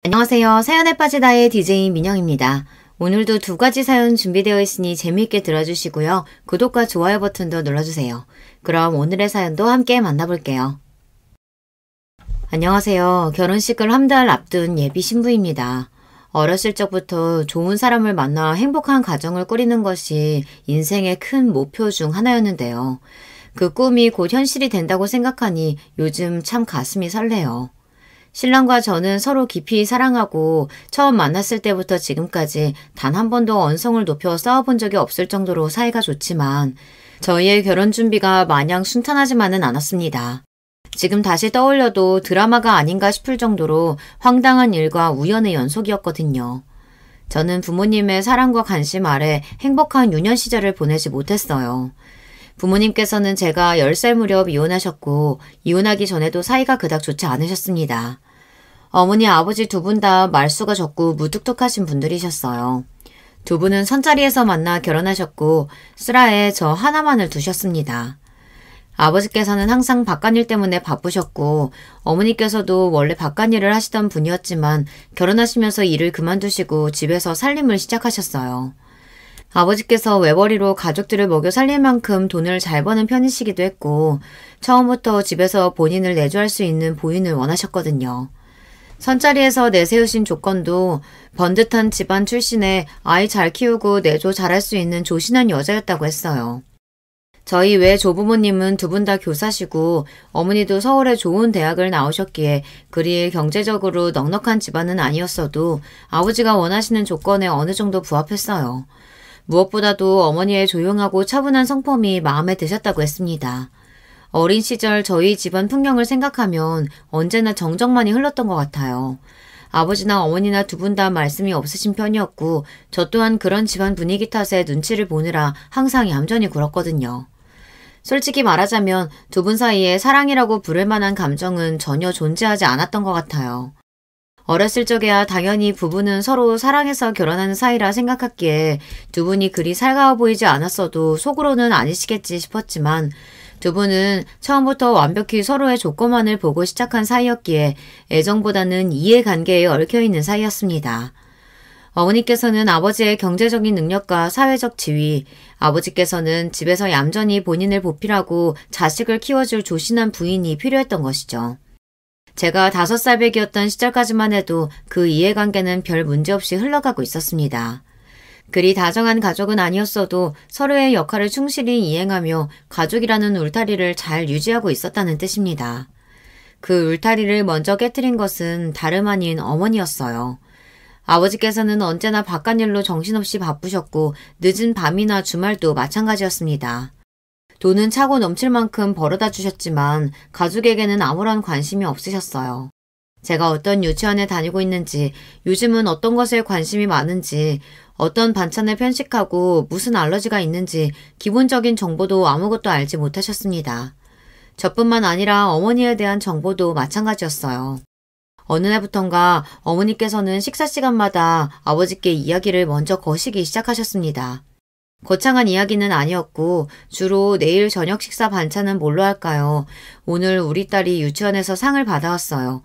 안녕하세요. 사연에 빠지다의 DJ 민영입니다. 오늘도 두 가지 사연 준비되어 있으니 재미있게 들어주시고요. 구독과 좋아요 버튼도 눌러주세요. 그럼 오늘의 사연도 함께 만나볼게요. 안녕하세요. 결혼식을 한 달 앞둔 예비 신부입니다. 어렸을 적부터 좋은 사람을 만나 행복한 가정을 꾸리는 것이 인생의 큰 목표 중 하나였는데요. 그 꿈이 곧 현실이 된다고 생각하니 요즘 참 가슴이 설레요. 신랑과 저는 서로 깊이 사랑하고 처음 만났을 때부터 지금까지 단 한 번도 언성을 높여 싸워본 적이 없을 정도로 사이가 좋지만 저희의 결혼 준비가 마냥 순탄하지만은 않았습니다. 지금 다시 떠올려도 드라마가 아닌가 싶을 정도로 황당한 일과 우연의 연속이었거든요. 저는 부모님의 사랑과 관심 아래 행복한 유년 시절을 보내지 못했어요. 부모님께서는 제가 10살 무렵 이혼하셨고 이혼하기 전에도 사이가 그닥 좋지 않으셨습니다. 어머니, 아버지 두 분 다 말수가 적고 무뚝뚝하신 분들이셨어요. 두 분은 선자리에서 만나 결혼하셨고 슬하에 저 하나만을 두셨습니다. 아버지께서는 항상 바깥일 때문에 바쁘셨고 어머니께서도 원래 바깥일을 하시던 분이었지만 결혼하시면서 일을 그만두시고 집에서 살림을 시작하셨어요. 아버지께서 외벌이로 가족들을 먹여 살릴 만큼 돈을 잘 버는 편이시기도 했고 처음부터 집에서 본인을 내조할 수 있는 부인을 원하셨거든요. 선자리에서 내세우신 조건도 번듯한 집안 출신에 아이 잘 키우고 내조 잘할 수 있는 조신한 여자였다고 했어요. 저희 외 조부모님은 두 분 다 교사시고 어머니도 서울의 좋은 대학을 나오셨기에 그리 경제적으로 넉넉한 집안은 아니었어도 아버지가 원하시는 조건에 어느 정도 부합했어요. 무엇보다도 어머니의 조용하고 차분한 성품이 마음에 드셨다고 했습니다. 어린 시절 저희 집안 풍경을 생각하면 언제나 정적만이 흘렀던 것 같아요. 아버지나 어머니나 두 분 다 말씀이 없으신 편이었고 저 또한 그런 집안 분위기 탓에 눈치를 보느라 항상 얌전히 굴었거든요. 솔직히 말하자면 두 분 사이에 사랑이라고 부를 만한 감정은 전혀 존재하지 않았던 것 같아요. 어렸을 적에야 당연히 부부는 서로 사랑해서 결혼하는 사이라 생각했기에 두 분이 그리 살가워 보이지 않았어도 속으로는 아니시겠지 싶었지만 두 분은 처음부터 완벽히 서로의 조건만을 보고 시작한 사이였기에 애정보다는 이해관계에 얽혀있는 사이였습니다. 어머니께서는 아버지의 경제적인 능력과 사회적 지위, 아버지께서는 집에서 얌전히 본인을 보필하고 자식을 키워줄 조신한 부인이 필요했던 것이죠. 제가 5살 배기였던 시절까지만 해도 그 이해관계는 별 문제없이 흘러가고 있었습니다. 그리 다정한 가족은 아니었어도 서로의 역할을 충실히 이행하며 가족이라는 울타리를 잘 유지하고 있었다는 뜻입니다. 그 울타리를 먼저 깨트린 것은 다름 아닌 어머니였어요. 아버지께서는 언제나 바깥일로 정신없이 바쁘셨고 늦은 밤이나 주말도 마찬가지였습니다. 돈은 차고 넘칠 만큼 벌어다 주셨지만 가족에게는 아무런 관심이 없으셨어요. 제가 어떤 유치원에 다니고 있는지, 요즘은 어떤 것에 관심이 많은지, 어떤 반찬을 편식하고 무슨 알러지가 있는지 기본적인 정보도 아무것도 알지 못하셨습니다. 저뿐만 아니라 어머니에 대한 정보도 마찬가지였어요. 어느 날부턴가 어머니께서는 식사 시간마다 아버지께 이야기를 먼저 거시기 시작하셨습니다. 거창한 이야기는 아니었고 주로 내일 저녁 식사 반찬은 뭘로 할까요? 오늘 우리 딸이 유치원에서 상을 받아왔어요.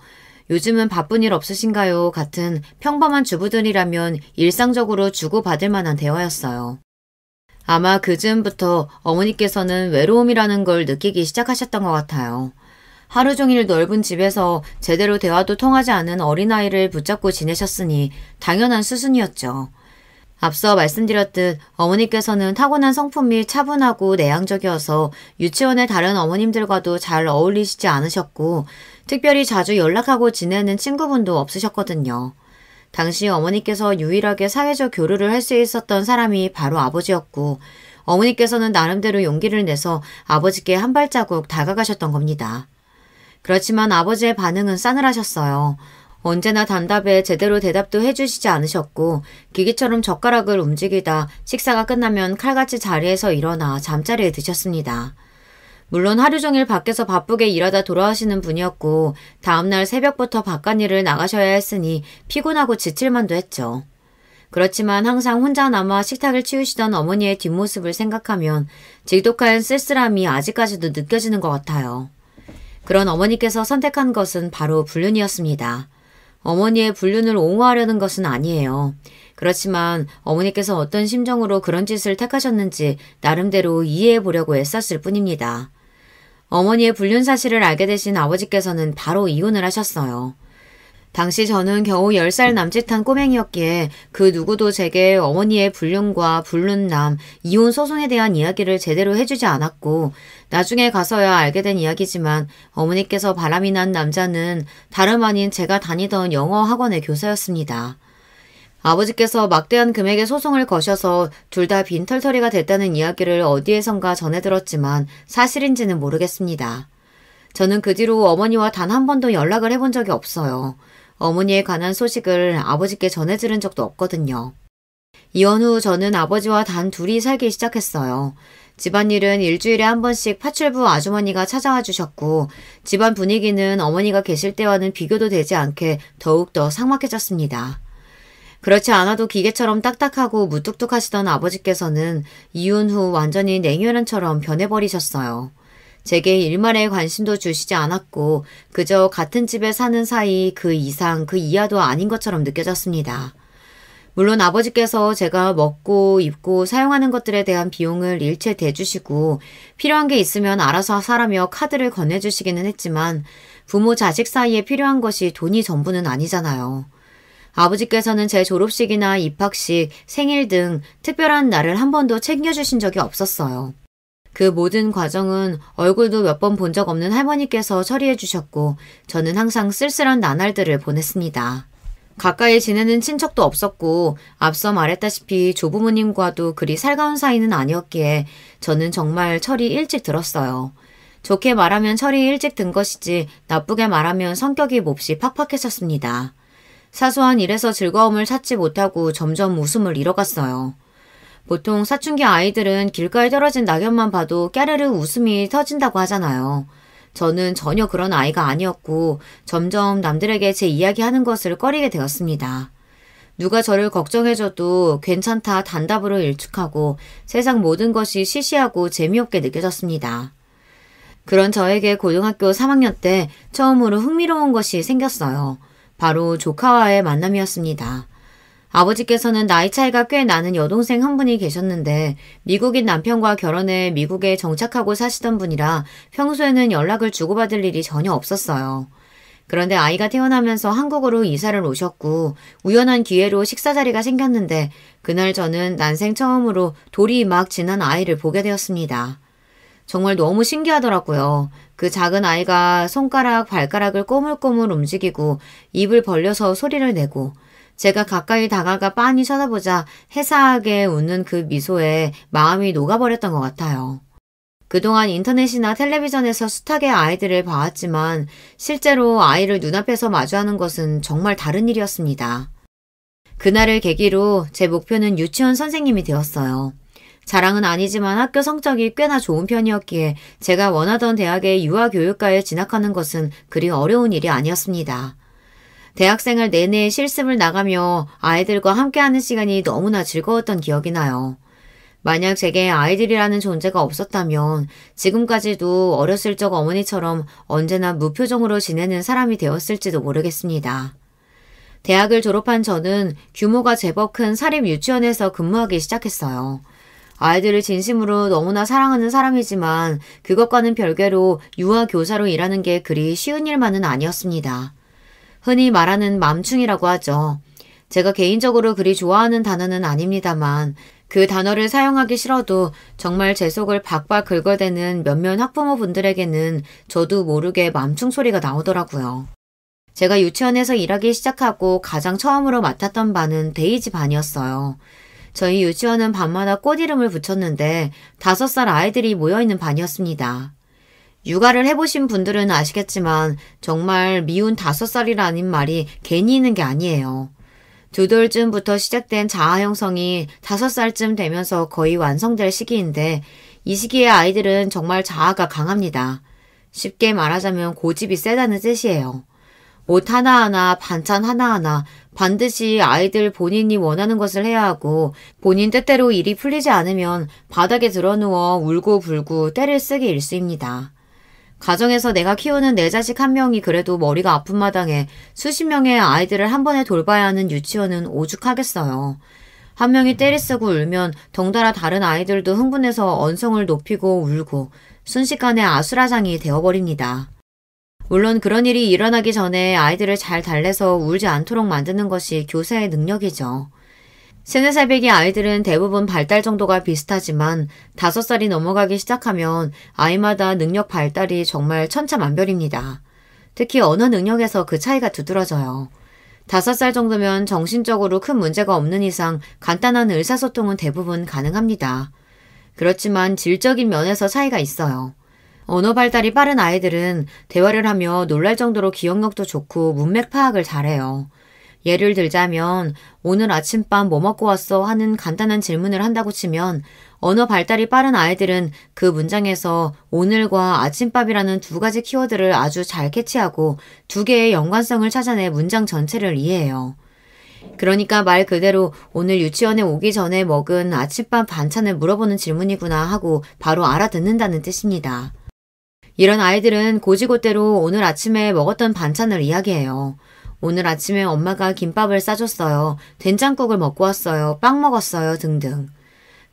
요즘은 바쁜 일 없으신가요? 같은 평범한 주부들이라면 일상적으로 주고받을 만한 대화였어요. 아마 그 즈음부터 어머니께서는 외로움이라는 걸 느끼기 시작하셨던 것 같아요. 하루 종일 넓은 집에서 제대로 대화도 통하지 않은 어린아이를 붙잡고 지내셨으니 당연한 수순이었죠. 앞서 말씀드렸듯 어머니께서는 타고난 성품이 차분하고 내향적이어서 유치원의 다른 어머님들과도 잘 어울리시지 않으셨고 특별히 자주 연락하고 지내는 친구분도 없으셨거든요. 당시 어머니께서 유일하게 사회적 교류를 할 수 있었던 사람이 바로 아버지였고 어머니께서는 나름대로 용기를 내서 아버지께 한 발자국 다가가셨던 겁니다. 그렇지만 아버지의 반응은 싸늘하셨어요. 언제나 단답에 제대로 대답도 해주시지 않으셨고 기계처럼 젓가락을 움직이다 식사가 끝나면 칼같이 자리에서 일어나 잠자리에 드셨습니다. 물론 하루 종일 밖에서 바쁘게 일하다 돌아오시는 분이었고 다음날 새벽부터 바깥일을 나가셔야 했으니 피곤하고 지칠만도 했죠. 그렇지만 항상 혼자 남아 식탁을 치우시던 어머니의 뒷모습을 생각하면 지독한 쓸쓸함이 아직까지도 느껴지는 것 같아요. 그런 어머니께서 선택한 것은 바로 불륜이었습니다. 어머니의 불륜을 옹호하려는 것은 아니에요. 그렇지만 어머니께서 어떤 심정으로 그런 짓을 택하셨는지 나름대로 이해해 보려고 애썼을 뿐입니다. 어머니의 불륜 사실을 알게 되신 아버지께서는 바로 이혼을 하셨어요. 당시 저는 겨우 10살 남짓한 꼬맹이였기에 그 누구도 제게 어머니의 불륜과 불륜남, 이혼 소송에 대한 이야기를 제대로 해주지 않았고 나중에 가서야 알게 된 이야기지만 어머니께서 바람이 난 남자는 다름 아닌 제가 다니던 영어 학원의 교사였습니다. 아버지께서 막대한 금액의 소송을 거셔서 둘 다 빈털터리가 됐다는 이야기를 어디에선가 전해 들었지만 사실인지는 모르겠습니다. 저는 그 뒤로 어머니와 단 한 번도 연락을 해본 적이 없어요. 어머니에 관한 소식을 아버지께 전해 들은 적도 없거든요. 이혼 후 저는 아버지와 단 둘이 살기 시작했어요. 집안일은 일주일에 한 번씩 파출부 아주머니가 찾아와 주셨고 집안 분위기는 어머니가 계실 때와는 비교도 되지 않게 더욱더 삭막해졌습니다. 그렇지 않아도 기계처럼 딱딱하고 무뚝뚝하시던 아버지께서는 이혼 후 완전히 냉혈한처럼 변해버리셨어요. 제게 일말의 관심도 주시지 않았고 그저 같은 집에 사는 사이 그 이상 그 이하도 아닌 것처럼 느껴졌습니다. 물론 아버지께서 제가 먹고 입고 사용하는 것들에 대한 비용을 일체 대주시고 필요한 게 있으면 알아서 사라며 카드를 건네주시기는 했지만 부모 자식 사이에 필요한 것이 돈이 전부는 아니잖아요. 아버지께서는 제 졸업식이나 입학식, 생일 등 특별한 날을 한 번도 챙겨주신 적이 없었어요. 그 모든 과정은 얼굴도 몇 번 본 적 없는 할머니께서 처리해 주셨고 저는 항상 쓸쓸한 나날들을 보냈습니다. 가까이 지내는 친척도 없었고 앞서 말했다시피 조부모님과도 그리 살가운 사이는 아니었기에 저는 정말 철이 일찍 들었어요. 좋게 말하면 철이 일찍 든 것이지 나쁘게 말하면 성격이 몹시 팍팍해졌습니다. 사소한 일에서 즐거움을 찾지 못하고 점점 웃음을 잃어갔어요. 보통 사춘기 아이들은 길가에 떨어진 낙엽만 봐도 깨르르 웃음이 터진다고 하잖아요. 저는 전혀 그런 아이가 아니었고 점점 남들에게 제 이야기하는 것을 꺼리게 되었습니다. 누가 저를 걱정해줘도 괜찮다 단답으로 일축하고 세상 모든 것이 시시하고 재미없게 느껴졌습니다. 그런 저에게 고등학교 3학년 때 처음으로 흥미로운 것이 생겼어요. 바로 조카와의 만남이었습니다. 아버지께서는 나이 차이가 꽤 나는 여동생 한 분이 계셨는데 미국인 남편과 결혼해 미국에 정착하고 사시던 분이라 평소에는 연락을 주고받을 일이 전혀 없었어요. 그런데 아이가 태어나면서 한국으로 이사를 오셨고 우연한 기회로 식사 자리가 생겼는데 그날 저는 난생 처음으로 돌이 막 지난 아이를 보게 되었습니다. 정말 너무 신기하더라고요. 그 작은 아이가 손가락, 발가락을 꼬물꼬물 움직이고 입을 벌려서 소리를 내고 제가 가까이 다가가 빤히 쳐다보자 해사하게 웃는 그 미소에 마음이 녹아버렸던 것 같아요. 그동안 인터넷이나 텔레비전에서 숱하게 아이들을 봐왔지만 실제로 아이를 눈앞에서 마주하는 것은 정말 다른 일이었습니다. 그날을 계기로 제 목표는 유치원 선생님이 되었어요. 자랑은 아니지만 학교 성적이 꽤나 좋은 편이었기에 제가 원하던 대학의 유아교육과에 진학하는 것은 그리 어려운 일이 아니었습니다. 대학생활 내내 실습을 나가며 아이들과 함께하는 시간이 너무나 즐거웠던 기억이 나요. 만약 제게 아이들이라는 존재가 없었다면 지금까지도 어렸을 적 어머니처럼 언제나 무표정으로 지내는 사람이 되었을지도 모르겠습니다. 대학을 졸업한 저는 규모가 제법 큰 사립 유치원에서 근무하기 시작했어요. 아이들을 진심으로 너무나 사랑하는 사람이지만 그것과는 별개로 유아교사로 일하는 게 그리 쉬운 일만은 아니었습니다. 흔히 말하는 맘충이라고 하죠. 제가 개인적으로 그리 좋아하는 단어는 아닙니다만 그 단어를 사용하기 싫어도 정말 제 속을 박박 긁어대는 몇몇 학부모분들에게는 저도 모르게 맘충 소리가 나오더라고요. 제가 유치원에서 일하기 시작하고 가장 처음으로 맡았던 반은 데이지 반이었어요. 저희 유치원은 밤마다 꽃 이름을 붙였는데 5살 아이들이 모여있는 반이었습니다. 육아를 해보신 분들은 아시겠지만 정말 미운 5살이라는 말이 괜히 있는 게 아니에요. 2돌쯤부터 시작된 자아 형성이 5살쯤 되면서 거의 완성될 시기인데 이 시기의 아이들은 정말 자아가 강합니다. 쉽게 말하자면 고집이 세다는 뜻이에요. 옷 하나하나, 반찬 하나하나 반드시 아이들 본인이 원하는 것을 해야 하고 본인 뜻대로 일이 풀리지 않으면 바닥에 드러누워 울고 불고 떼를 쓰기 일쑤입니다. 가정에서 내가 키우는 내 자식 한 명이 그래도 머리가 아픈 마당에 수십 명의 아이들을 한 번에 돌봐야 하는 유치원은 오죽하겠어요. 한 명이 떼를 쓰고 울면 덩달아 다른 아이들도 흥분해서 언성을 높이고 울고 순식간에 아수라장이 되어버립니다. 물론 그런 일이 일어나기 전에 아이들을 잘 달래서 울지 않도록 만드는 것이 교사의 능력이죠. 3, 4살배기 아이들은 대부분 발달 정도가 비슷하지만 5살이 넘어가기 시작하면 아이마다 능력 발달이 정말 천차만별입니다. 특히 언어 능력에서 그 차이가 두드러져요. 5살 정도면 정신적으로 큰 문제가 없는 이상 간단한 의사소통은 대부분 가능합니다. 그렇지만 질적인 면에서 차이가 있어요. 언어 발달이 빠른 아이들은 대화를 하며 놀랄 정도로 기억력도 좋고 문맥 파악을 잘해요. 예를 들자면 오늘 아침밥 뭐 먹고 왔어 하는 간단한 질문을 한다고 치면 언어 발달이 빠른 아이들은 그 문장에서 오늘과 아침밥이라는 2가지 키워드를 아주 잘 캐치하고 2개의 연관성을 찾아내 문장 전체를 이해해요. 그러니까 말 그대로 오늘 유치원에 오기 전에 먹은 아침밥 반찬을 물어보는 질문이구나 하고 바로 알아듣는다는 뜻입니다. 이런 아이들은 고지고대로 오늘 아침에 먹었던 반찬을 이야기해요. 오늘 아침에 엄마가 김밥을 싸줬어요. 된장국을 먹고 왔어요. 빵 먹었어요. 등등.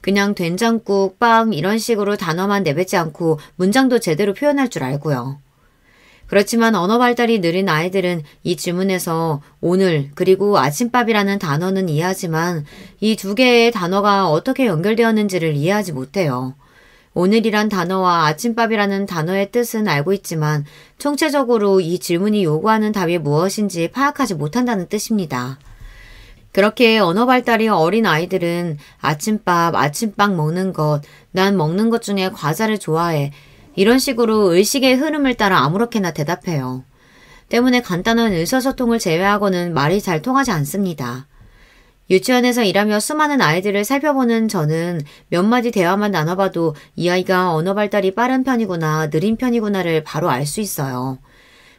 그냥 된장국, 빵 이런 식으로 단어만 내뱉지 않고 문장도 제대로 표현할 줄 알고요. 그렇지만 언어 발달이 느린 아이들은 이 질문에서 오늘 그리고 아침밥이라는 단어는 이해하지만 이 2개의 단어가 어떻게 연결되었는지를 이해하지 못해요. 오늘이란 단어와 아침밥이라는 단어의 뜻은 알고 있지만 총체적으로 이 질문이 요구하는 답이 무엇인지 파악하지 못한다는 뜻입니다. 그렇게 언어 발달이 어린 아이들은 아침밥, 아침빵 먹는 것, 난 먹는 것 중에 과자를 좋아해 이런 식으로 의식의 흐름을 따라 아무렇게나 대답해요. 때문에 간단한 의사소통을 제외하고는 말이 잘 통하지 않습니다. 유치원에서 일하며 수많은 아이들을 살펴보는 저는 몇 마디 대화만 나눠봐도 이 아이가 언어 발달이 빠른 편이구나, 느린 편이구나를 바로 알 수 있어요.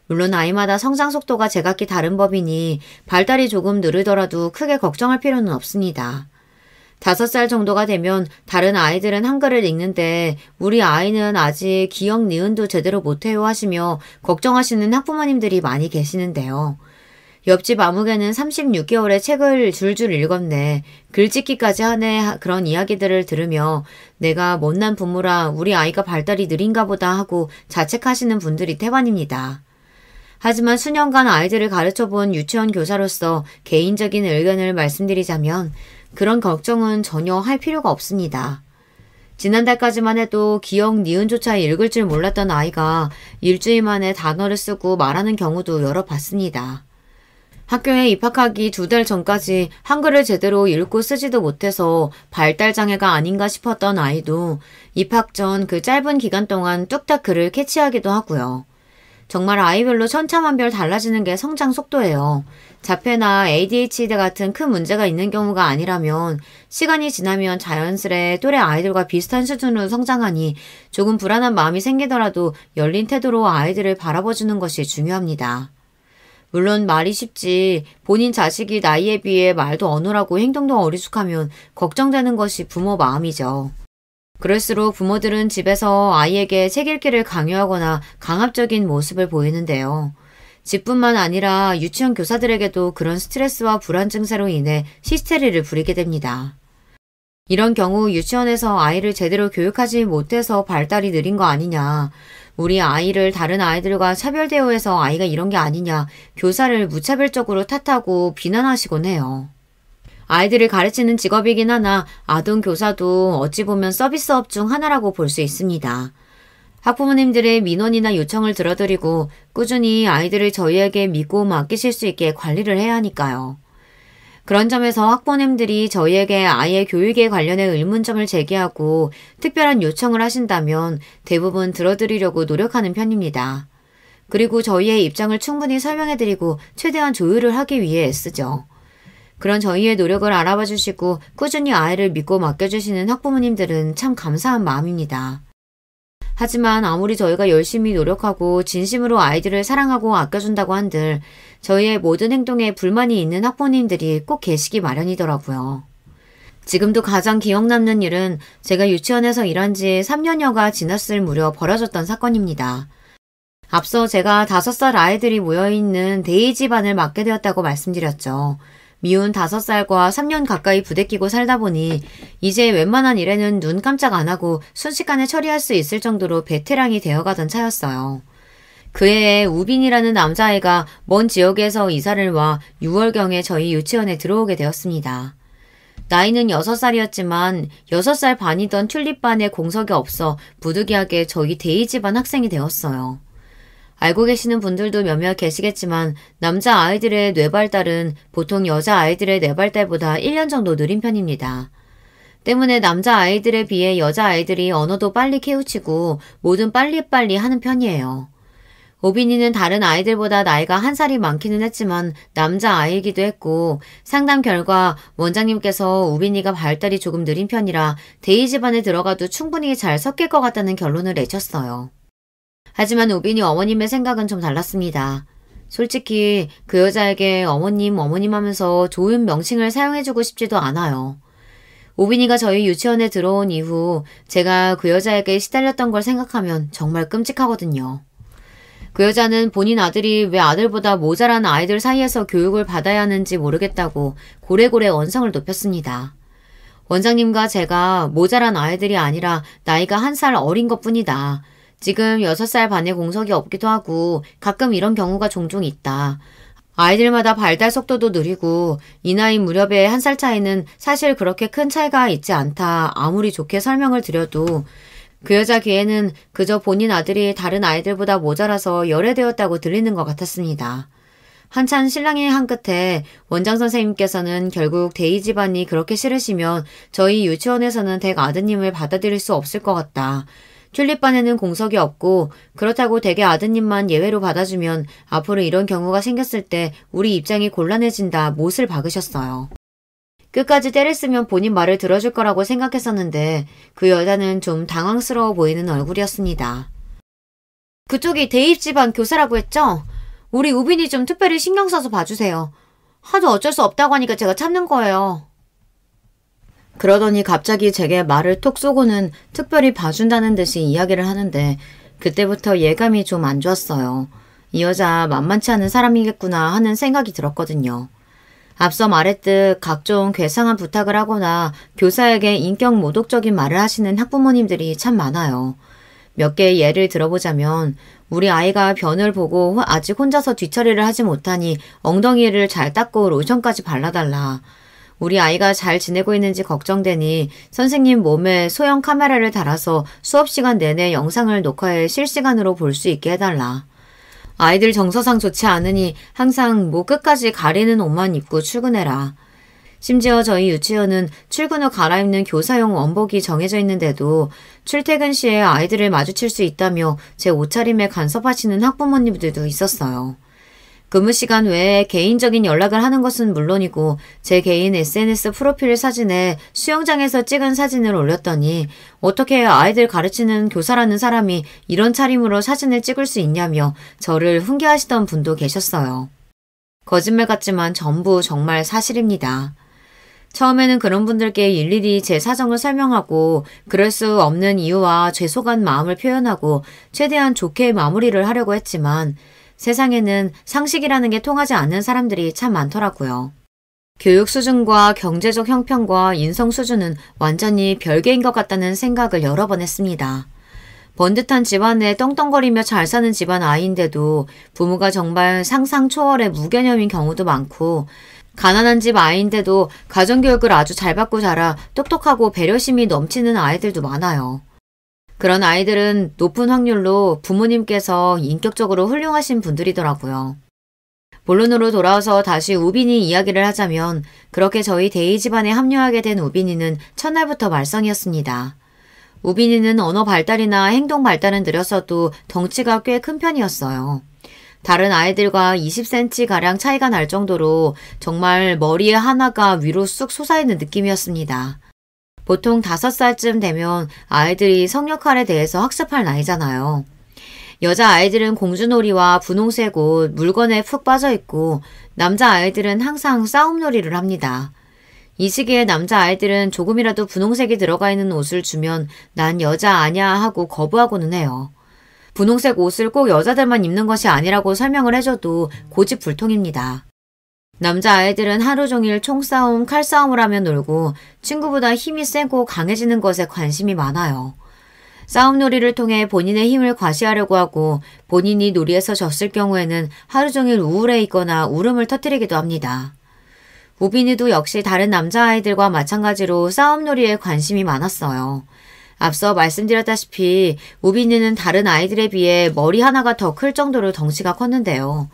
물론 아이마다 성장 속도가 제각기 다른 법이니 발달이 조금 느리더라도 크게 걱정할 필요는 없습니다. 5살 정도가 되면 다른 아이들은 한글을 읽는데 우리 아이는 아직 기억 니은도 제대로 못해요 하시며 걱정하시는 학부모님들이 많이 계시는데요. 옆집 아무개는 36개월의 책을 줄줄 읽었네. 글짓기까지 하네. 그런 이야기들을 들으며 내가 못난 부모라 우리 아이가 발달이 느린가 보다 하고 자책하시는 분들이 태반입니다. 하지만 수년간 아이들을 가르쳐본 유치원 교사로서 개인적인 의견을 말씀드리자면 그런 걱정은 전혀 할 필요가 없습니다. 지난달까지만 해도 기억 니은조차 읽을 줄 몰랐던 아이가 일주일 만에 단어를 쓰고 말하는 경우도 여러 봤습니다. 학교에 입학하기 2달 전까지 한글을 제대로 읽고 쓰지도 못해서 발달장애가 아닌가 싶었던 아이도 입학 전 그 짧은 기간 동안 뚝딱 글을 캐치하기도 하고요. 정말 아이별로 천차만별 달라지는 게 성장 속도예요. 자폐나 ADHD 같은 큰 문제가 있는 경우가 아니라면 시간이 지나면 자연스레 또래 아이들과 비슷한 수준으로 성장하니 조금 불안한 마음이 생기더라도 열린 태도로 아이들을 바라봐주는 것이 중요합니다. 물론 말이 쉽지 본인 자식이 나이에 비해 말도 어눌하고 행동도 어리숙하면 걱정되는 것이 부모 마음이죠. 그럴수록 부모들은 집에서 아이에게 책 읽기를 강요하거나 강압적인 모습을 보이는데요. 집뿐만 아니라 유치원 교사들에게도 그런 스트레스와 불안 증세로 인해 히스테리를 부리게 됩니다. 이런 경우 유치원에서 아이를 제대로 교육하지 못해서 발달이 느린 거 아니냐, 우리 아이를 다른 아이들과 차별 대우해서 아이가 이런 게 아니냐, 교사를 무차별적으로 탓하고 비난하시곤 해요. 아이들을 가르치는 직업이긴 하나 아동 교사도 어찌 보면 서비스업 중 하나라고 볼 수 있습니다. 학부모님들의 민원이나 요청을 들어드리고 꾸준히 아이들을 저희에게 믿고 맡기실 수 있게 관리를 해야 하니까요. 그런 점에서 학부모님들이 저희에게 아이의 교육에 관련해 의문점을 제기하고 특별한 요청을 하신다면 대부분 들어드리려고 노력하는 편입니다. 그리고 저희의 입장을 충분히 설명해드리고 최대한 조율을 하기 위해 애쓰죠. 그런 저희의 노력을 알아봐 주시고 꾸준히 아이를 믿고 맡겨주시는 학부모님들은 참 감사한 마음입니다. 하지만 아무리 저희가 열심히 노력하고 진심으로 아이들을 사랑하고 아껴준다고 한들 저희의 모든 행동에 불만이 있는 학부모님들이 꼭 계시기 마련이더라고요. 지금도 가장 기억 남는 일은 제가 유치원에서 일한 지 3년여가 지났을 무렵 벌어졌던 사건입니다. 앞서 제가 5살 아이들이 모여있는 데이 집안을 맡게 되었다고 말씀드렸죠. 미운 5살과 3년 가까이 부대끼고 살다 보니 이제 웬만한 일에는 눈 깜짝 안 하고 순식간에 처리할 수 있을 정도로 베테랑이 되어가던 차였어요. 그 해에 우빈이라는 남자아이가 먼 지역에서 이사를 와 6월경에 저희 유치원에 들어오게 되었습니다. 나이는 6살이었지만 6살 반이던 튤립반에 공석이 없어 부득이하게 저희 데이 집안 학생이 되었어요. 알고 계시는 분들도 몇몇 계시겠지만 남자 아이들의 뇌발달은 보통 여자 아이들의 뇌발달보다 1년 정도 느린 편입니다. 때문에 남자 아이들에 비해 여자 아이들이 언어도 빨리 깨우치고 뭐든 빨리빨리 하는 편이에요. 오빈이는 다른 아이들보다 나이가 1살이 많기는 했지만 남자 아이이기도 했고 상담 결과 원장님께서 오빈이가 발달이 조금 느린 편이라 데이 집안에 들어가도 충분히 잘 섞일 것 같다는 결론을 내셨어요. 하지만 오빈이 어머님의 생각은 좀 달랐습니다. 솔직히 그 여자에게 어머님 하면서 좋은 명칭을 사용해주고 싶지도 않아요. 오빈이가 저희 유치원에 들어온 이후 제가 그 여자에게 시달렸던 걸 생각하면 정말 끔찍하거든요. 그 여자는 본인 아들이 왜 아들보다 모자란 아이들 사이에서 교육을 받아야 하는지 모르겠다고 고래고래 언성을 높였습니다. 원장님과 제가 모자란 아이들이 아니라 나이가 1살 어린 것뿐이다. 지금 6살 반에 공석이 없기도 하고 가끔 이런 경우가 종종 있다. 아이들마다 발달 속도도 느리고 이 나이 무렵의 1살 차이는 사실 그렇게 큰 차이가 있지 않다. 아무리 좋게 설명을 드려도 그 여자 귀에는 그저 본인 아들이 다른 아이들보다 모자라서 열애되었다고 들리는 것 같았습니다. 한참 실랑이 한 끝에 원장 선생님께서는 결국 데이 집안이 그렇게 싫으시면 저희 유치원에서는 댁 아드님을 받아들일 수 없을 것 같다. 튤립반에는 공석이 없고 그렇다고 댁의 아드님만 예외로 받아주면 앞으로 이런 경우가 생겼을 때 우리 입장이 곤란해진다 못을 박으셨어요. 끝까지 때를 쓰면 본인 말을 들어줄 거라고 생각했었는데 그 여자는 좀 당황스러워 보이는 얼굴이었습니다. 그쪽이 대입 집안 교사라고 했죠? 우리 우빈이 좀 특별히 신경 써서 봐주세요. 하도 어쩔 수 없다고 하니까 제가 참는 거예요. 그러더니 갑자기 제게 말을 톡 쏘고는 특별히 봐준다는 듯이 이야기를 하는데 그때부터 예감이 좀 안 좋았어요. 이 여자 만만치 않은 사람이겠구나 하는 생각이 들었거든요. 앞서 말했듯 각종 괴상한 부탁을 하거나 교사에게 인격 모독적인 말을 하시는 학부모님들이 참 많아요. 몇 개의 예를 들어보자면 우리 아이가 변을 보고 아직 혼자서 뒤처리를 하지 못하니 엉덩이를 잘 닦고 로션까지 발라달라. 우리 아이가 잘 지내고 있는지 걱정되니 선생님 몸에 소형 카메라를 달아서 수업 시간 내내 영상을 녹화해 실시간으로 볼 수 있게 해달라. 아이들 정서상 좋지 않으니 항상 목 끝까지 가리는 옷만 입고 출근해라. 심지어 저희 유치원은 출근 후 갈아입는 교사용 원복이 정해져 있는데도 출퇴근 시에 아이들을 마주칠 수 있다며 제 옷차림에 간섭하시는 학부모님들도 있었어요. 근무 시간 외에 개인적인 연락을 하는 것은 물론이고 제 개인 SNS 프로필 사진에 수영장에서 찍은 사진을 올렸더니 어떻게 아이들 가르치는 교사라는 사람이 이런 차림으로 사진을 찍을 수 있냐며 저를 훈계하시던 분도 계셨어요. 거짓말 같지만 전부 정말 사실입니다. 처음에는 그런 분들께 일일이 제 사정을 설명하고 그럴 수 없는 이유와 죄송한 마음을 표현하고 최대한 좋게 마무리를 하려고 했지만 세상에는 상식이라는 게 통하지 않는 사람들이 참 많더라고요. 교육 수준과 경제적 형편과 인성 수준은 완전히 별개인 것 같다는 생각을 여러 번 했습니다. 번듯한 집안에 떵떵거리며 잘 사는 집안 아이인데도 부모가 정말 상상 초월의 무개념인 경우도 많고 가난한 집 아이인데도 가정교육을 아주 잘 받고 자라 똑똑하고 배려심이 넘치는 아이들도 많아요. 그런 아이들은 높은 확률로 부모님께서 인격적으로 훌륭하신 분들이더라고요. 본론으로 돌아와서 다시 우빈이 이야기를 하자면 그렇게 저희 데이 집안에 합류하게 된 우빈이는 첫날부터 말썽이었습니다. 우빈이는 언어 발달이나 행동 발달은 느렸어도 덩치가 꽤 큰 편이었어요. 다른 아이들과 20cm가량 차이가 날 정도로 정말 머리에 하나가 위로 쑥 솟아있는 느낌이었습니다. 보통 5살쯤 되면 아이들이 성역할에 대해서 학습할 나이잖아요. 여자 아이들은 공주놀이와 분홍색 옷, 물건에 푹 빠져있고 남자 아이들은 항상 싸움놀이를 합니다. 이 시기에 남자 아이들은 조금이라도 분홍색이 들어가 있는 옷을 주면 난 여자 아냐 하고 거부하고는 해요. 분홍색 옷을 꼭 여자들만 입는 것이 아니라고 설명을 해줘도 고집불통입니다. 남자아이들은 하루 종일 총싸움, 칼싸움을 하며 놀고 친구보다 힘이 세고 강해지는 것에 관심이 많아요. 싸움놀이를 통해 본인의 힘을 과시하려고 하고 본인이 놀이에서 졌을 경우에는 하루 종일 우울해 있거나 울음을 터뜨리기도 합니다. 우빈이도 역시 다른 남자아이들과 마찬가지로 싸움놀이에 관심이 많았어요. 앞서 말씀드렸다시피 우빈이는 다른 아이들에 비해 머리 하나가 더 클 정도로 덩치가 컸는데요.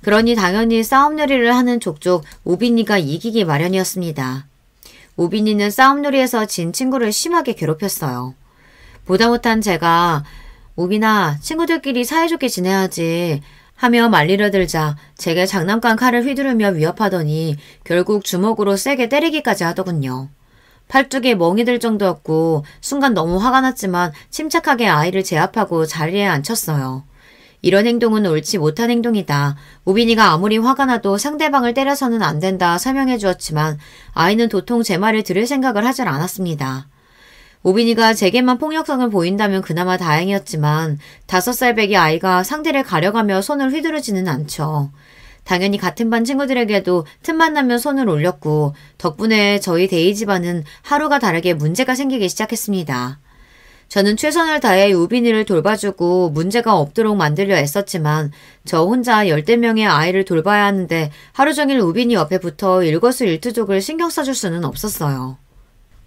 그러니 당연히 싸움놀이를 하는 족족 우빈이가 이기기 마련이었습니다. 우빈이는 싸움놀이에서 진 친구를 심하게 괴롭혔어요. 보다 못한 제가 우빈아, 친구들끼리 사이좋게 지내야지 하며 말리려 들자 제게 장난감 칼을 휘두르며 위협하더니 결국 주먹으로 세게 때리기까지 하더군요. 팔뚝에 멍이 들 정도였고 순간 너무 화가 났지만 침착하게 아이를 제압하고 자리에 앉혔어요. 이런 행동은 옳지 못한 행동이다. 우빈이가 아무리 화가 나도 상대방을 때려서는 안 된다 설명해 주었지만 아이는 도통 제 말을 들을 생각을 하질 않았습니다. 우빈이가 제게만 폭력성을 보인다면 그나마 다행이었지만 5살 배기 아이가 상대를 가려가며 손을 휘두르지는 않죠. 당연히 같은 반 친구들에게도 틈만 나면 손을 올렸고 덕분에 저희 데이 집안은 하루가 다르게 문제가 생기기 시작했습니다. 저는 최선을 다해 우빈이를 돌봐주고 문제가 없도록 만들려 애썼지만 저 혼자 10대명의 아이를 돌봐야 하는데 하루 종일 우빈이 옆에 붙어 일거수일투족을 신경 써줄 수는 없었어요.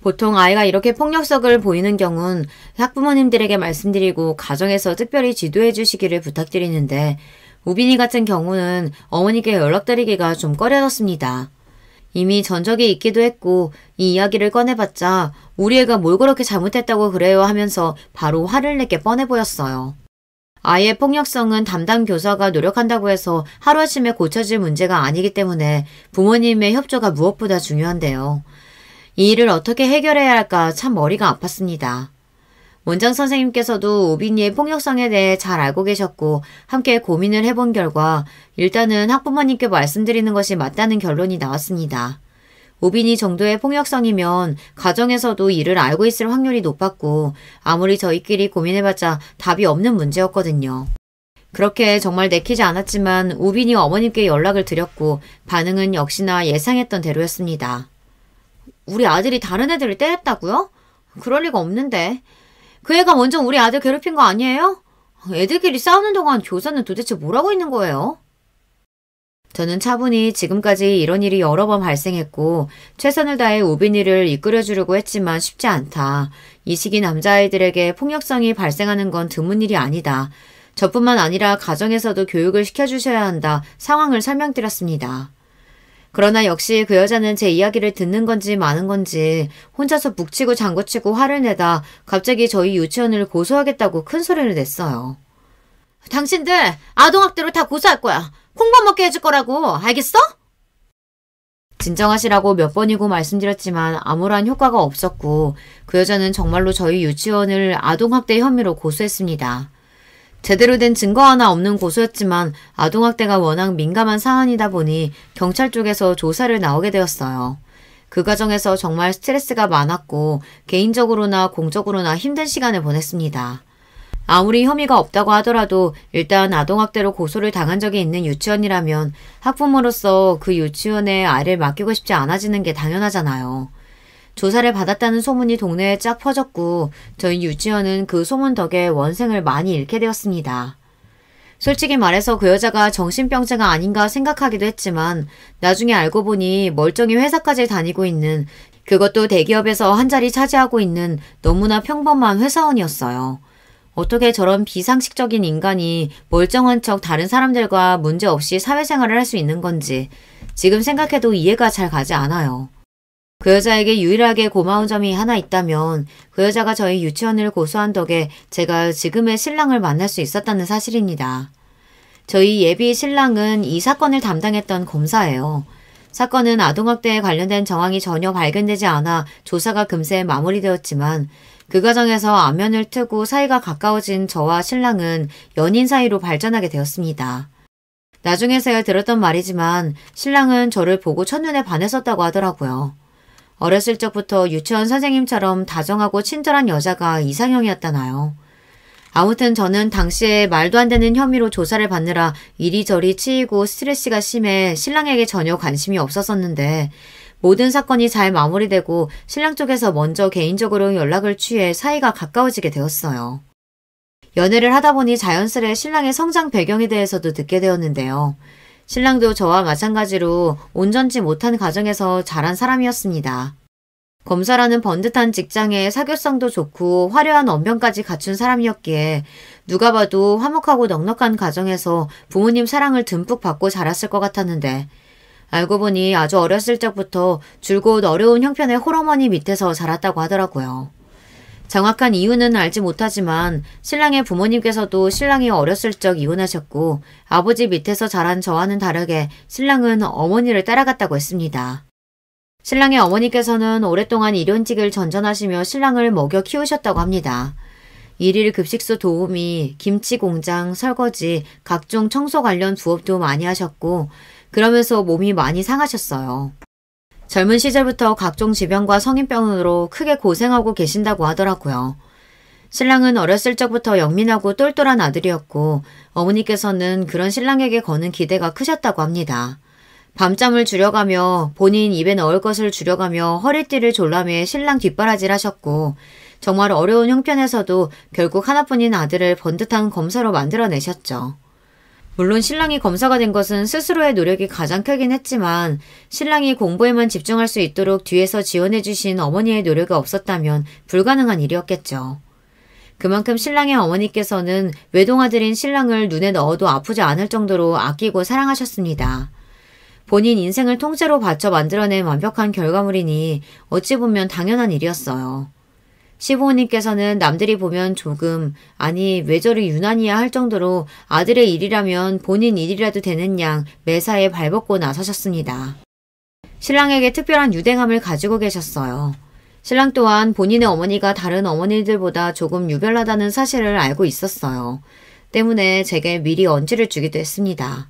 보통 아이가 이렇게 폭력성을 보이는 경우는 학부모님들에게 말씀드리고 가정에서 특별히 지도해 주시기를 부탁드리는데 우빈이 같은 경우는 어머니께 연락드리기가 좀 꺼려졌습니다. 이미 전적이 있기도 했고 이 이야기를 꺼내봤자 우리 애가 뭘 그렇게 잘못했다고 그래요 하면서 바로 화를 내게 뻔해 보였어요. 아이의 폭력성은 담당 교사가 노력한다고 해서 하루아침에 고쳐질 문제가 아니기 때문에 부모님의 협조가 무엇보다 중요한데요. 이 일을 어떻게 해결해야 할까 참 머리가 아팠습니다. 원장 선생님께서도 우빈이의 폭력성에 대해 잘 알고 계셨고 함께 고민을 해본 결과 일단은 학부모님께 말씀드리는 것이 맞다는 결론이 나왔습니다. 우빈이 정도의 폭력성이면 가정에서도 이를 알고 있을 확률이 높았고 아무리 저희끼리 고민해봤자 답이 없는 문제였거든요. 그렇게 정말 내키지 않았지만 우빈이 어머님께 연락을 드렸고 반응은 역시나 예상했던 대로였습니다. 우리 아들이 다른 애들을 때렸다고요? 그럴 리가 없는데. 그 애가 먼저 우리 아들 괴롭힌 거 아니에요? 애들끼리 싸우는 동안 교사는 도대체 뭘 하고 있는 거예요? 저는 차분히 지금까지 이런 일이 여러 번 발생했고 최선을 다해 우빈이를 이끌어주려고 했지만 쉽지 않다. 이 시기 남자아이들에게 폭력성이 발생하는 건 드문 일이 아니다. 저뿐만 아니라 가정에서도 교육을 시켜주셔야 한다. 상황을 설명드렸습니다. 그러나 역시 그 여자는 제 이야기를 듣는 건지 마는 건지 혼자서 북치고 장구치고 화를 내다 갑자기 저희 유치원을 고소하겠다고 큰 소리를 냈어요. 당신들 아동학대로 다 고소할 거야. 콩밥 먹게 해줄 거라고. 알겠어? 진정하시라고 몇 번이고 말씀드렸지만 아무런 효과가 없었고 그 여자는 정말로 저희 유치원을 아동학대 혐의로 고소했습니다. 제대로 된 증거 하나 없는 고소였지만 아동학대가 워낙 민감한 사안이다 보니 경찰 쪽에서 조사를 나오게 되었어요. 그 과정에서 정말 스트레스가 많았고 개인적으로나 공적으로나 힘든 시간을 보냈습니다. 아무리 혐의가 없다고 하더라도 일단 아동학대로 고소를 당한 적이 있는 유치원이라면 학부모로서 그 유치원에 아이를 맡기고 싶지 않아지는 게 당연하잖아요. 조사를 받았다는 소문이 동네에 쫙 퍼졌고 저희 유치원은 그 소문 덕에 원생을 많이 잃게 되었습니다. 솔직히 말해서 그 여자가 정신병자가 아닌가 생각하기도 했지만 나중에 알고 보니 멀쩡히 회사까지 다니고 있는 그것도 대기업에서 한 자리 차지하고 있는 너무나 평범한 회사원이었어요. 어떻게 저런 비상식적인 인간이 멀쩡한 척 다른 사람들과 문제없이 사회생활을 할 수 있는 건지 지금 생각해도 이해가 잘 가지 않아요. 그 여자에게 유일하게 고마운 점이 하나 있다면 그 여자가 저희 유치원을 고소한 덕에 제가 지금의 신랑을 만날 수 있었다는 사실입니다. 저희 예비 신랑은 이 사건을 담당했던 검사예요. 사건은 아동학대에 관련된 정황이 전혀 발견되지 않아 조사가 금세 마무리되었지만 그 과정에서 안면을 트고 사이가 가까워진 저와 신랑은 연인 사이로 발전하게 되었습니다. 나중에서야 들었던 말이지만 신랑은 저를 보고 첫눈에 반했었다고 하더라고요. 어렸을 적부터 유치원 선생님처럼 다정하고 친절한 여자가 이상형이었다나요. 아무튼 저는 당시에 말도 안 되는 혐의로 조사를 받느라 이리저리 치이고 스트레스가 심해 신랑에게 전혀 관심이 없었었는데 모든 사건이 잘 마무리되고 신랑 쪽에서 먼저 개인적으로 연락을 취해 사이가 가까워지게 되었어요. 연애를 하다 보니 자연스레 신랑의 성장 배경에 대해서도 듣게 되었는데요. 신랑도 저와 마찬가지로 온전치 못한 가정에서 자란 사람이었습니다. 검사라는 번듯한 직장에 사교성도 좋고 화려한 언변까지 갖춘 사람이었기에 누가 봐도 화목하고 넉넉한 가정에서 부모님 사랑을 듬뿍 받고 자랐을 것 같았는데 알고 보니 아주 어렸을 적부터 줄곧 어려운 형편의 홀어머니 밑에서 자랐다고 하더라고요. 정확한 이유는 알지 못하지만 신랑의 부모님께서도 신랑이 어렸을 적 이혼하셨고 아버지 밑에서 자란 저와는 다르게 신랑은 어머니를 따라갔다고 했습니다. 신랑의 어머니께서는 오랫동안 일용직을 전전하시며 신랑을 먹여 키우셨다고 합니다. 일일 급식소 도우미, 김치 공장, 설거지, 각종 청소 관련 부업도 많이 하셨고 그러면서 몸이 많이 상하셨어요. 젊은 시절부터 각종 질병과 성인병으로 크게 고생하고 계신다고 하더라고요. 신랑은 어렸을 적부터 영민하고 똘똘한 아들이었고 어머니께서는 그런 신랑에게 거는 기대가 크셨다고 합니다. 밤잠을 줄여가며 본인 입에 넣을 것을 줄여가며 허리띠를 졸라매 신랑 뒷바라지를 하셨고 정말 어려운 형편에서도 결국 하나뿐인 아들을 번듯한 검사로 만들어내셨죠. 물론 신랑이 검사가 된 것은 스스로의 노력이 가장 크긴 했지만 신랑이 공부에만 집중할 수 있도록 뒤에서 지원해주신 어머니의 노력이 없었다면 불가능한 일이었겠죠. 그만큼 신랑의 어머니께서는 외동아들인 신랑을 눈에 넣어도 아프지 않을 정도로 아끼고 사랑하셨습니다. 본인 인생을 통째로 바쳐 만들어낸 완벽한 결과물이니 어찌 보면 당연한 일이었어요. 시부모님께서는 남들이 보면 조금 아니 왜 저리 유난이야 할 정도로 아들의 일이라면 본인 일이라도 되는 양 매사에 발벗고 나서셨습니다. 신랑에게 특별한 유대감을 가지고 계셨어요. 신랑 또한 본인의 어머니가 다른 어머니들보다 조금 유별나다는 사실을 알고 있었어요. 때문에 제게 미리 언지를 주기도 했습니다.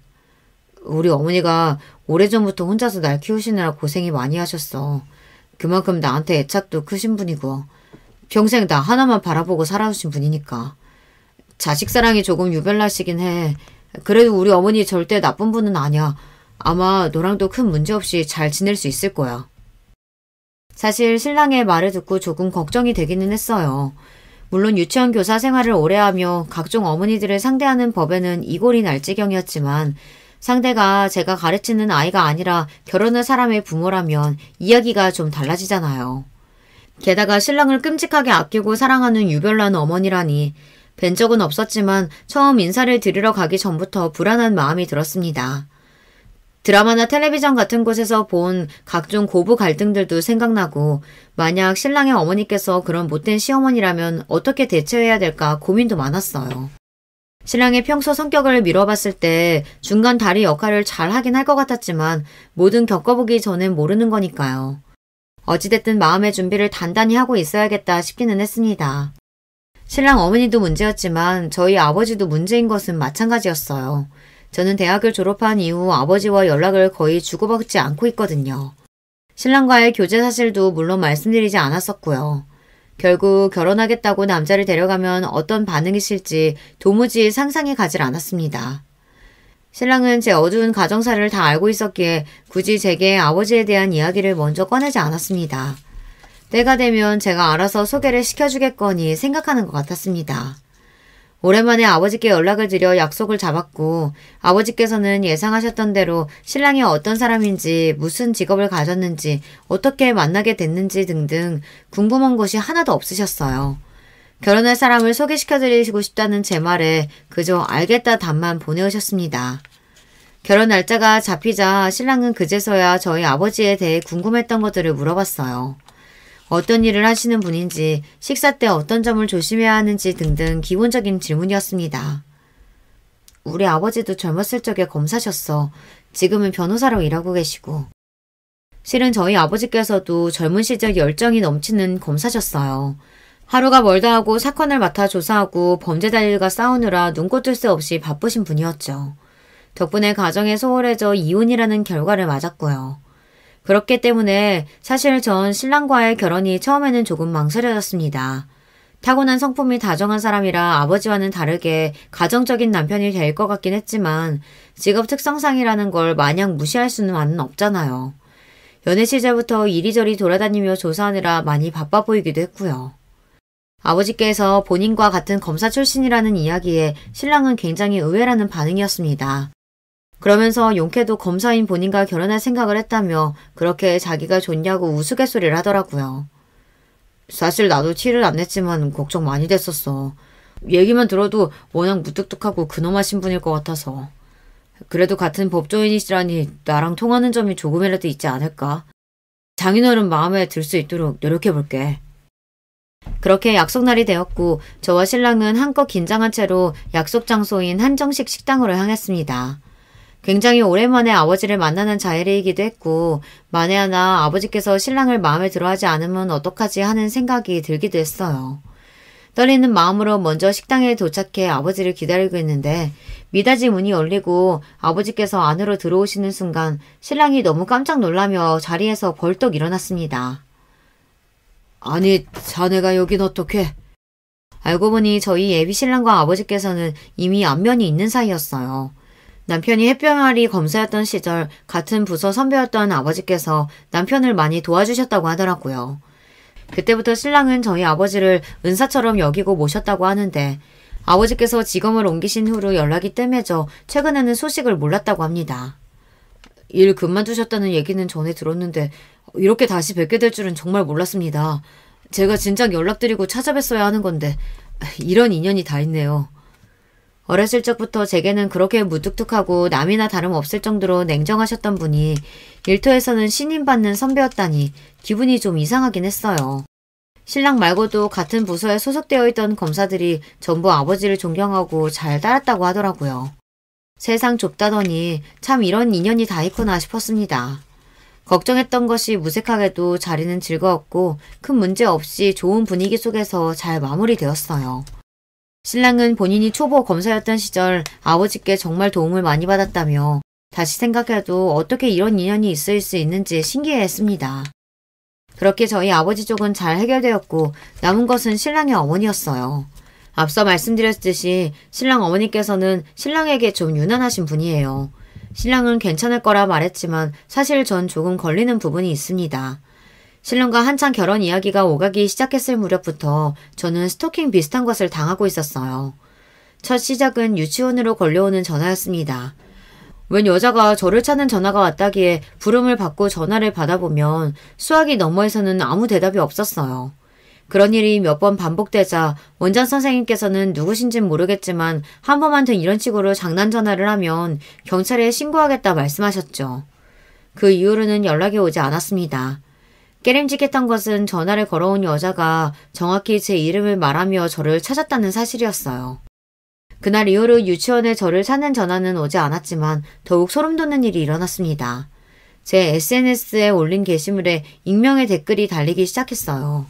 우리 어머니가 오래전부터 혼자서 날 키우시느라 고생이 많이 하셨어. 그만큼 나한테 애착도 크신 분이고 평생 나 하나만 바라보고 살아오신 분이니까. 자식 사랑이 조금 유별나시긴 해. 그래도 우리 어머니 절대 나쁜 분은 아니야. 아마 너랑도 큰 문제 없이 잘 지낼 수 있을 거야. 사실 신랑의 말을 듣고 조금 걱정이 되기는 했어요. 물론 유치원 교사 생활을 오래 하며 각종 어머니들을 상대하는 법에는 이골이 날 지경이었지만 상대가 제가 가르치는 아이가 아니라 결혼할 사람의 부모라면 이야기가 좀 달라지잖아요. 게다가 신랑을 끔찍하게 아끼고 사랑하는 유별난 어머니라니 뵌 적은 없었지만 처음 인사를 드리러 가기 전부터 불안한 마음이 들었습니다. 드라마나 텔레비전 같은 곳에서 본 각종 고부 갈등들도 생각나고 만약 신랑의 어머니께서 그런 못된 시어머니라면 어떻게 대처해야 될까 고민도 많았어요. 신랑의 평소 성격을 미뤄봤을 때 중간 다리 역할을 잘 하긴 할 것 같았지만 뭐든 겪어보기 전엔 모르는 거니까요. 어찌됐든 마음의 준비를 단단히 하고 있어야겠다 싶기는 했습니다. 신랑 어머니도 문제였지만 저희 아버지도 문제인 것은 마찬가지였어요. 저는 대학을 졸업한 이후 아버지와 연락을 거의 주고받지 않고 있거든요. 신랑과의 교제 사실도 물론 말씀드리지 않았었고요. 결국 결혼하겠다고 남자를 데려가면 어떤 반응이실지 도무지 상상이 가질 않았습니다. 신랑은 제 어두운 가정사를 다 알고 있었기에 굳이 제게 아버지에 대한 이야기를 먼저 꺼내지 않았습니다. 때가 되면 제가 알아서 소개를 시켜주겠거니 생각하는 것 같았습니다. 오랜만에 아버지께 연락을 드려 약속을 잡았고 아버지께서는 예상하셨던 대로 신랑이 어떤 사람인지 무슨 직업을 가졌는지 어떻게 만나게 됐는지 등등 궁금한 것이 하나도 없으셨어요. 결혼할 사람을 소개시켜드리고 싶다는 제 말에 그저 알겠다 답만 보내오셨습니다. 결혼 날짜가 잡히자 신랑은 그제서야 저희 아버지에 대해 궁금했던 것들을 물어봤어요. 어떤 일을 하시는 분인지, 식사 때 어떤 점을 조심해야 하는지 등등 기본적인 질문이었습니다. 우리 아버지도 젊었을 적에 검사셨어. 지금은 변호사로 일하고 계시고. 실은 저희 아버지께서도 젊은 시절 열정이 넘치는 검사셨어요. 하루가 멀다 하고 사건을 맡아 조사하고 범죄자들과 싸우느라 눈코 뜰 새 없이 바쁘신 분이었죠. 덕분에 가정에 소홀해져 이혼이라는 결과를 맞았고요. 그렇기 때문에 사실 전 신랑과의 결혼이 처음에는 조금 망설여졌습니다. 타고난 성품이 다정한 사람이라 아버지와는 다르게 가정적인 남편이 될 것 같긴 했지만 직업 특성상이라는 걸 마냥 무시할 수는 없잖아요. 연애 시절부터 이리저리 돌아다니며 조사하느라 많이 바빠 보이기도 했고요. 아버지께서 본인과 같은 검사 출신이라는 이야기에 신랑은 굉장히 의외라는 반응이었습니다. 그러면서 용케도 검사인 본인과 결혼할 생각을 했다며 그렇게 자기가 좋냐고 우스갯소리를 하더라고요. 사실 나도 티를 안 냈지만 걱정 많이 됐었어. 얘기만 들어도 워낙 무뚝뚝하고 근엄하신 분일 것 같아서. 그래도 같은 법조인이시라니 나랑 통하는 점이 조금이라도 있지 않을까? 장인어른 마음에 들 수 있도록 노력해볼게. 그렇게 약속날이 되었고 저와 신랑은 한껏 긴장한 채로 약속 장소인 한정식 식당으로 향했습니다. 굉장히 오랜만에 아버지를 만나는 자리이기도 했고 만에 하나 아버지께서 신랑을 마음에 들어하지 않으면 어떡하지 하는 생각이 들기도 했어요. 떨리는 마음으로 먼저 식당에 도착해 아버지를 기다리고 있는데 미닫이 문이 열리고 아버지께서 안으로 들어오시는 순간 신랑이 너무 깜짝 놀라며 자리에서 벌떡 일어났습니다. 아니, 자네가 여긴 어떻게? 알고 보니 저희 예비 신랑과 아버지께서는 이미 안면이 있는 사이였어요. 남편이 햇병아리 검사였던 시절 같은 부서 선배였던 아버지께서 남편을 많이 도와주셨다고 하더라고요. 그때부터 신랑은 저희 아버지를 은사처럼 여기고 모셨다고 하는데 아버지께서 직업을 옮기신 후로 연락이 뜸해져 최근에는 소식을 몰랐다고 합니다. 일 그만두셨다는 얘기는 전에 들었는데 이렇게 다시 뵙게 될 줄은 정말 몰랐습니다. 제가 진작 연락드리고 찾아뵀어야 하는 건데 이런 인연이 다 있네요. 어렸을 적부터 제게는 그렇게 무뚝뚝하고 남이나 다름없을 정도로 냉정하셨던 분이 일터에서는 신임받는 선배였다니 기분이 좀 이상하긴 했어요. 신랑 말고도 같은 부서에 소속되어 있던 검사들이 전부 아버지를 존경하고 잘 따랐다고 하더라고요. 세상 좁다더니 참 이런 인연이 다 있구나 싶었습니다. 걱정했던 것이 무색하게도 자리는 즐거웠고 큰 문제 없이 좋은 분위기 속에서 잘 마무리되었어요. 신랑은 본인이 초보 검사였던 시절 아버지께 정말 도움을 많이 받았다며 다시 생각해도 어떻게 이런 인연이 있을 수 있는지 신기해했습니다. 그렇게 저희 아버지 쪽은 잘 해결되었고 남은 것은 신랑의 어머니였어요. 앞서 말씀드렸듯이 신랑 어머니께서는 신랑에게 좀 유난하신 분이에요. 신랑은 괜찮을 거라 말했지만 사실 전 조금 걸리는 부분이 있습니다. 신랑과 한창 결혼 이야기가 오가기 시작했을 무렵부터 저는 스토킹 비슷한 것을 당하고 있었어요. 첫 시작은 유치원으로 걸려오는 전화였습니다. 웬 여자가 저를 찾는 전화가 왔다기에 부름을 받고 전화를 받아보면 수화기 너머에서는 아무 대답이 없었어요. 그런 일이 몇 번 반복되자 원장 선생님께서는 누구신진 모르겠지만 한 번만 더 이런 식으로 장난 전화를 하면 경찰에 신고하겠다 말씀하셨죠. 그 이후로는 연락이 오지 않았습니다. 깨림직했던 것은 전화를 걸어온 여자가 정확히 제 이름을 말하며 저를 찾았다는 사실이었어요. 그날 이후로 유치원에 저를 찾는 전화는 오지 않았지만 더욱 소름 돋는 일이 일어났습니다. 제 SNS에 올린 게시물에 익명의 댓글이 달리기 시작했어요.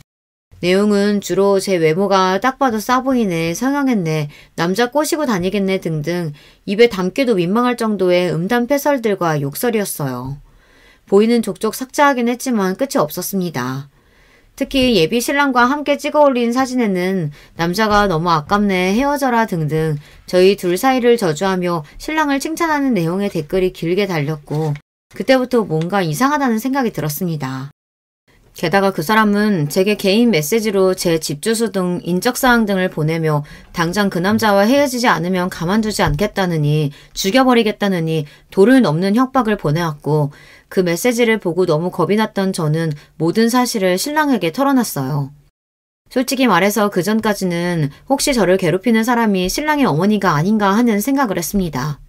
내용은 주로 제 외모가 딱 봐도 싸 보이네, 성형했네, 남자 꼬시고 다니겠네 등등 입에 담기도 민망할 정도의 음담 패설들과 욕설이었어요. 보이는 족족 삭제하긴 했지만 끝이 없었습니다. 특히 예비 신랑과 함께 찍어 올린 사진에는 남자가 너무 아깝네, 헤어져라 등등 저희 둘 사이를 저주하며 신랑을 칭찬하는 내용의 댓글이 길게 달렸고 그때부터 뭔가 이상하다는 생각이 들었습니다. 게다가 그 사람은 제게 개인 메시지로 제 집 주소 등 인적사항 등을 보내며 당장 그 남자와 헤어지지 않으면 가만두지 않겠다느니 죽여버리겠다느니 도를 넘는 협박을 보내왔고 그 메시지를 보고 너무 겁이 났던 저는 모든 사실을 신랑에게 털어놨어요. 솔직히 말해서 그 전까지는 혹시 저를 괴롭히는 사람이 신랑의 어머니가 아닌가 하는 생각을 했습니다.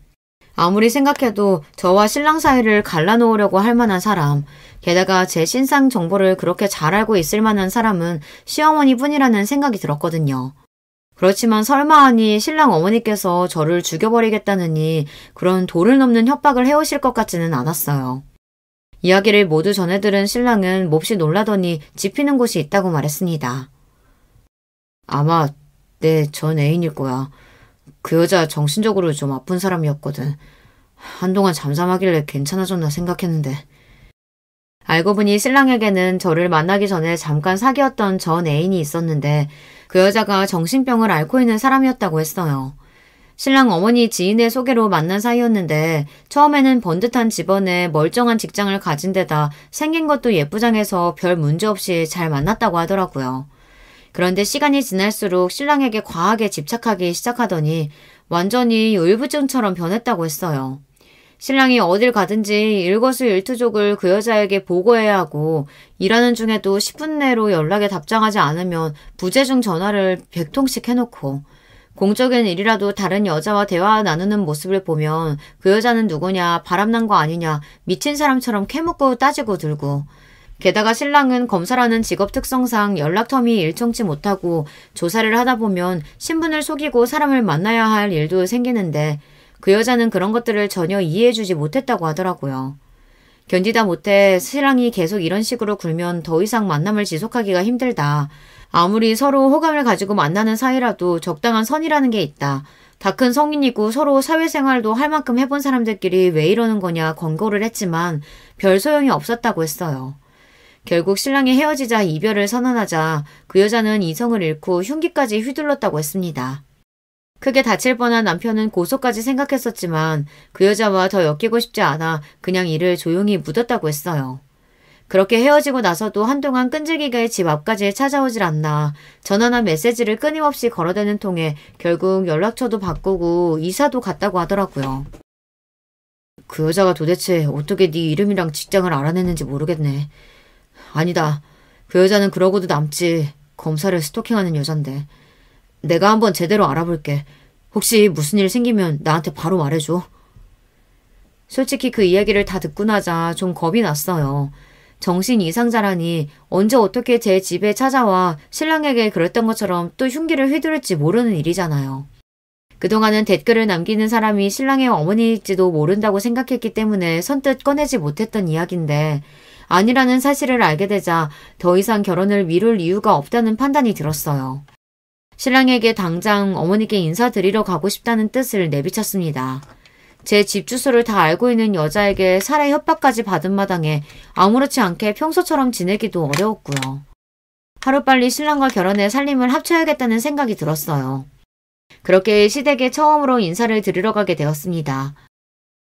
아무리 생각해도 저와 신랑 사이를 갈라놓으려고 할 만한 사람, 게다가 제 신상 정보를 그렇게 잘 알고 있을 만한 사람은 시어머니 뿐이라는 생각이 들었거든요. 그렇지만 설마 하니 신랑 어머니께서 저를 죽여버리겠다느니 그런 도를 넘는 협박을 해오실 것 같지는 않았어요. 이야기를 모두 전해들은 신랑은 몹시 놀라더니 짚히는 곳이 있다고 말했습니다. 아마 내 전 애인일 거야. 그 여자 정신적으로 좀 아픈 사람이었거든. 한동안 잠잠하길래 괜찮아졌나 생각했는데. 알고 보니 신랑에게는 저를 만나기 전에 잠깐 사귀었던 전 애인이 있었는데 그 여자가 정신병을 앓고 있는 사람이었다고 했어요. 신랑 어머니 지인의 소개로 만난 사이였는데 처음에는 번듯한 집안에 멀쩡한 직장을 가진 데다 생긴 것도 예쁘장해서 별 문제 없이 잘 만났다고 하더라고요. 그런데 시간이 지날수록 신랑에게 과하게 집착하기 시작하더니 완전히 울부증처럼 변했다고 했어요. 신랑이 어딜 가든지 일거수일투족을 그 여자에게 보고해야 하고 일하는 중에도 10분 내로 연락에 답장하지 않으면 부재중 전화를 100통씩 해놓고 공적인 일이라도 다른 여자와 대화 나누는 모습을 보면 그 여자는 누구냐, 바람난 거 아니냐, 미친 사람처럼 캐묻고 따지고 들고 게다가 신랑은 검사라는 직업 특성상 연락텀이 일정치 못하고 조사를 하다 보면 신분을 속이고 사람을 만나야 할 일도 생기는데 그 여자는 그런 것들을 전혀 이해해주지 못했다고 하더라고요. 견디다 못해 신랑이 계속 이런 식으로 굴면 더 이상 만남을 지속하기가 힘들다. 아무리 서로 호감을 가지고 만나는 사이라도 적당한 선이라는 게 있다. 다 큰 성인이고 서로 사회생활도 할 만큼 해본 사람들끼리 왜 이러는 거냐 권고를 했지만 별 소용이 없었다고 했어요. 결국 신랑이 헤어지자 이별을 선언하자 그 여자는 이성을 잃고 흉기까지 휘둘렀다고 했습니다. 크게 다칠 뻔한 남편은 고소까지 생각했었지만 그 여자와 더 엮이고 싶지 않아 그냥 이를 조용히 묻었다고 했어요. 그렇게 헤어지고 나서도 한동안 끈질기게 집 앞까지 찾아오질 않나 전화나 메시지를 끊임없이 걸어대는 통에 결국 연락처도 바꾸고 이사도 갔다고 하더라고요. 그 여자가 도대체 어떻게 네 이름이랑 직장을 알아냈는지 모르겠네. 아니다. 그 여자는 그러고도 남지. 검사를 스토킹하는 여잔데. 내가 한번 제대로 알아볼게. 혹시 무슨 일 생기면 나한테 바로 말해줘. 솔직히 그 이야기를 다 듣고 나자 좀 겁이 났어요. 정신 이상자라니 언제 어떻게 제 집에 찾아와 신랑에게 그랬던 것처럼 또 흉기를 휘두를지 모르는 일이잖아요. 그동안은 댓글을 남기는 사람이 신랑의 어머니일지도 모른다고 생각했기 때문에 선뜻 꺼내지 못했던 이야기인데 아니라는 사실을 알게 되자 더 이상 결혼을 미룰 이유가 없다는 판단이 들었어요. 신랑에게 당장 어머니께 인사드리러 가고 싶다는 뜻을 내비쳤습니다. 제 집 주소를 다 알고 있는 여자에게 살해 협박까지 받은 마당에 아무렇지 않게 평소처럼 지내기도 어려웠고요. 하루빨리 신랑과 결혼해 살림을 합쳐야겠다는 생각이 들었어요. 그렇게 시댁에 처음으로 인사를 드리러 가게 되었습니다.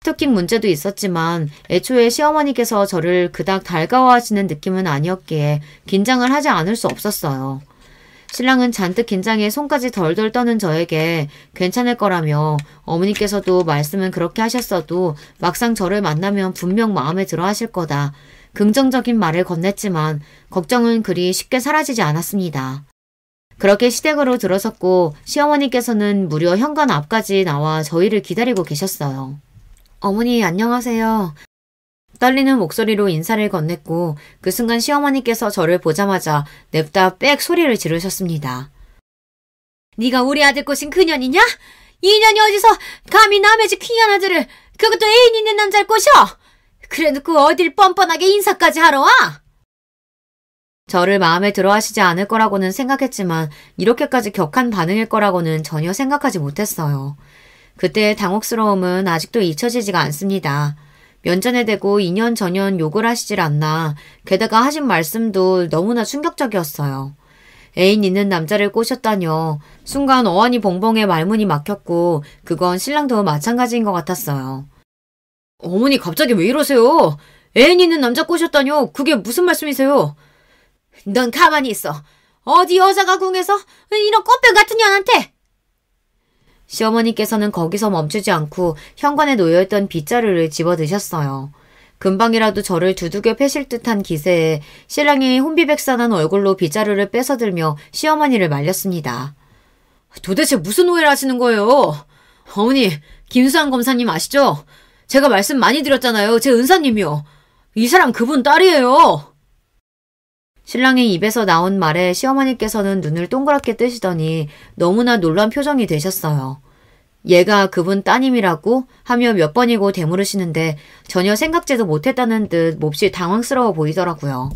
스토킹 문제도 있었지만 애초에 시어머니께서 저를 그닥 달가워하시는 느낌은 아니었기에 긴장을 하지 않을 수 없었어요. 신랑은 잔뜩 긴장해 손까지 덜덜 떠는 저에게 괜찮을 거라며 어머니께서도 말씀은 그렇게 하셨어도 막상 저를 만나면 분명 마음에 들어 하실 거다. 긍정적인 말을 건넸지만 걱정은 그리 쉽게 사라지지 않았습니다. 그렇게 시댁으로 들어섰고 시어머니께서는 무려 현관 앞까지 나와 저희를 기다리고 계셨어요. 어머니 안녕하세요. 떨리는 목소리로 인사를 건넸고 그 순간 시어머니께서 저를 보자마자 냅다 빽 소리를 지르셨습니다. 네가 우리 아들 꼬신 그년이냐? 이 년이 어디서 감히 남의 집 귀한 아들을 그것도 애인 있는 남자를 꼬셔? 그래놓고 어딜 뻔뻔하게 인사까지 하러 와? 저를 마음에 들어 하시지 않을 거라고는 생각했지만 이렇게까지 격한 반응일 거라고는 전혀 생각하지 못했어요. 그때의 당혹스러움은 아직도 잊혀지지가 않습니다. 면전에 대고 2년 전년 욕을 하시질 않나 게다가 하신 말씀도 너무나 충격적이었어요. 애인 있는 남자를 꼬셨다뇨. 순간 어안이 봉봉해 말문이 막혔고 그건 신랑도 마찬가지인 것 같았어요. 어머니 갑자기 왜 이러세요? 애인 있는 남자 꼬셨다뇨. 그게 무슨 말씀이세요? 넌 가만히 있어. 어디 여자가 궁해서 이런 꽃뱀 같은 년한테. 시어머니께서는 거기서 멈추지 않고 현관에 놓여있던 빗자루를 집어드셨어요. 금방이라도 저를 두들겨 패실 듯한 기세에 신랑이 혼비백산한 얼굴로 빗자루를 뺏어들며 시어머니를 말렸습니다. 도대체 무슨 오해를 하시는 거예요? 어머니, 김수환 검사님 아시죠? 제가 말씀 많이 드렸잖아요. 제 은사님이요. 이 사람 그분 딸이에요. 신랑의 입에서 나온 말에 시어머니께서는 눈을 동그랗게 뜨시더니 너무나 놀란 표정이 되셨어요. 얘가 그분 따님이라고 하며 몇 번이고 되물으시는데 전혀 생각지도 못했다는 듯 몹시 당황스러워 보이더라고요.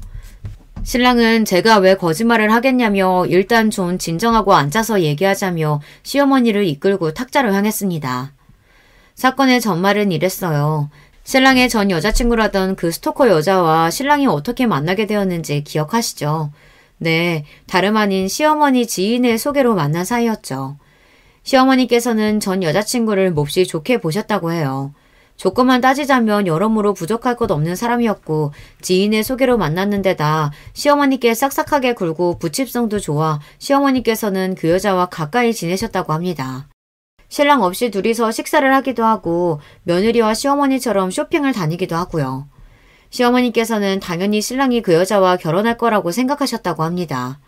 신랑은 제가 왜 거짓말을 하겠냐며 일단 좀 진정하고 앉아서 얘기하자며 시어머니를 이끌고 탁자로 향했습니다. 사건의 전말은 이랬어요. 신랑의 전 여자친구라던 그 스토커 여자와 신랑이 어떻게 만나게 되었는지 기억하시죠? 네, 다름 아닌 시어머니 지인의 소개로 만난 사이였죠. 시어머니께서는 전 여자친구를 몹시 좋게 보셨다고 해요. 조건만 따지자면 여러모로 부족할 것 없는 사람이었고 지인의 소개로 만났는데다 시어머니께 싹싹하게 굴고 부칩성도 좋아 시어머니께서는 그 여자와 가까이 지내셨다고 합니다. 신랑 없이 둘이서 식사를 하기도 하고 며느리와 시어머니처럼 쇼핑을 다니기도 하고요. 시어머니께서는 당연히 신랑이 그 여자와 결혼할 거라고 생각하셨다고 합니다.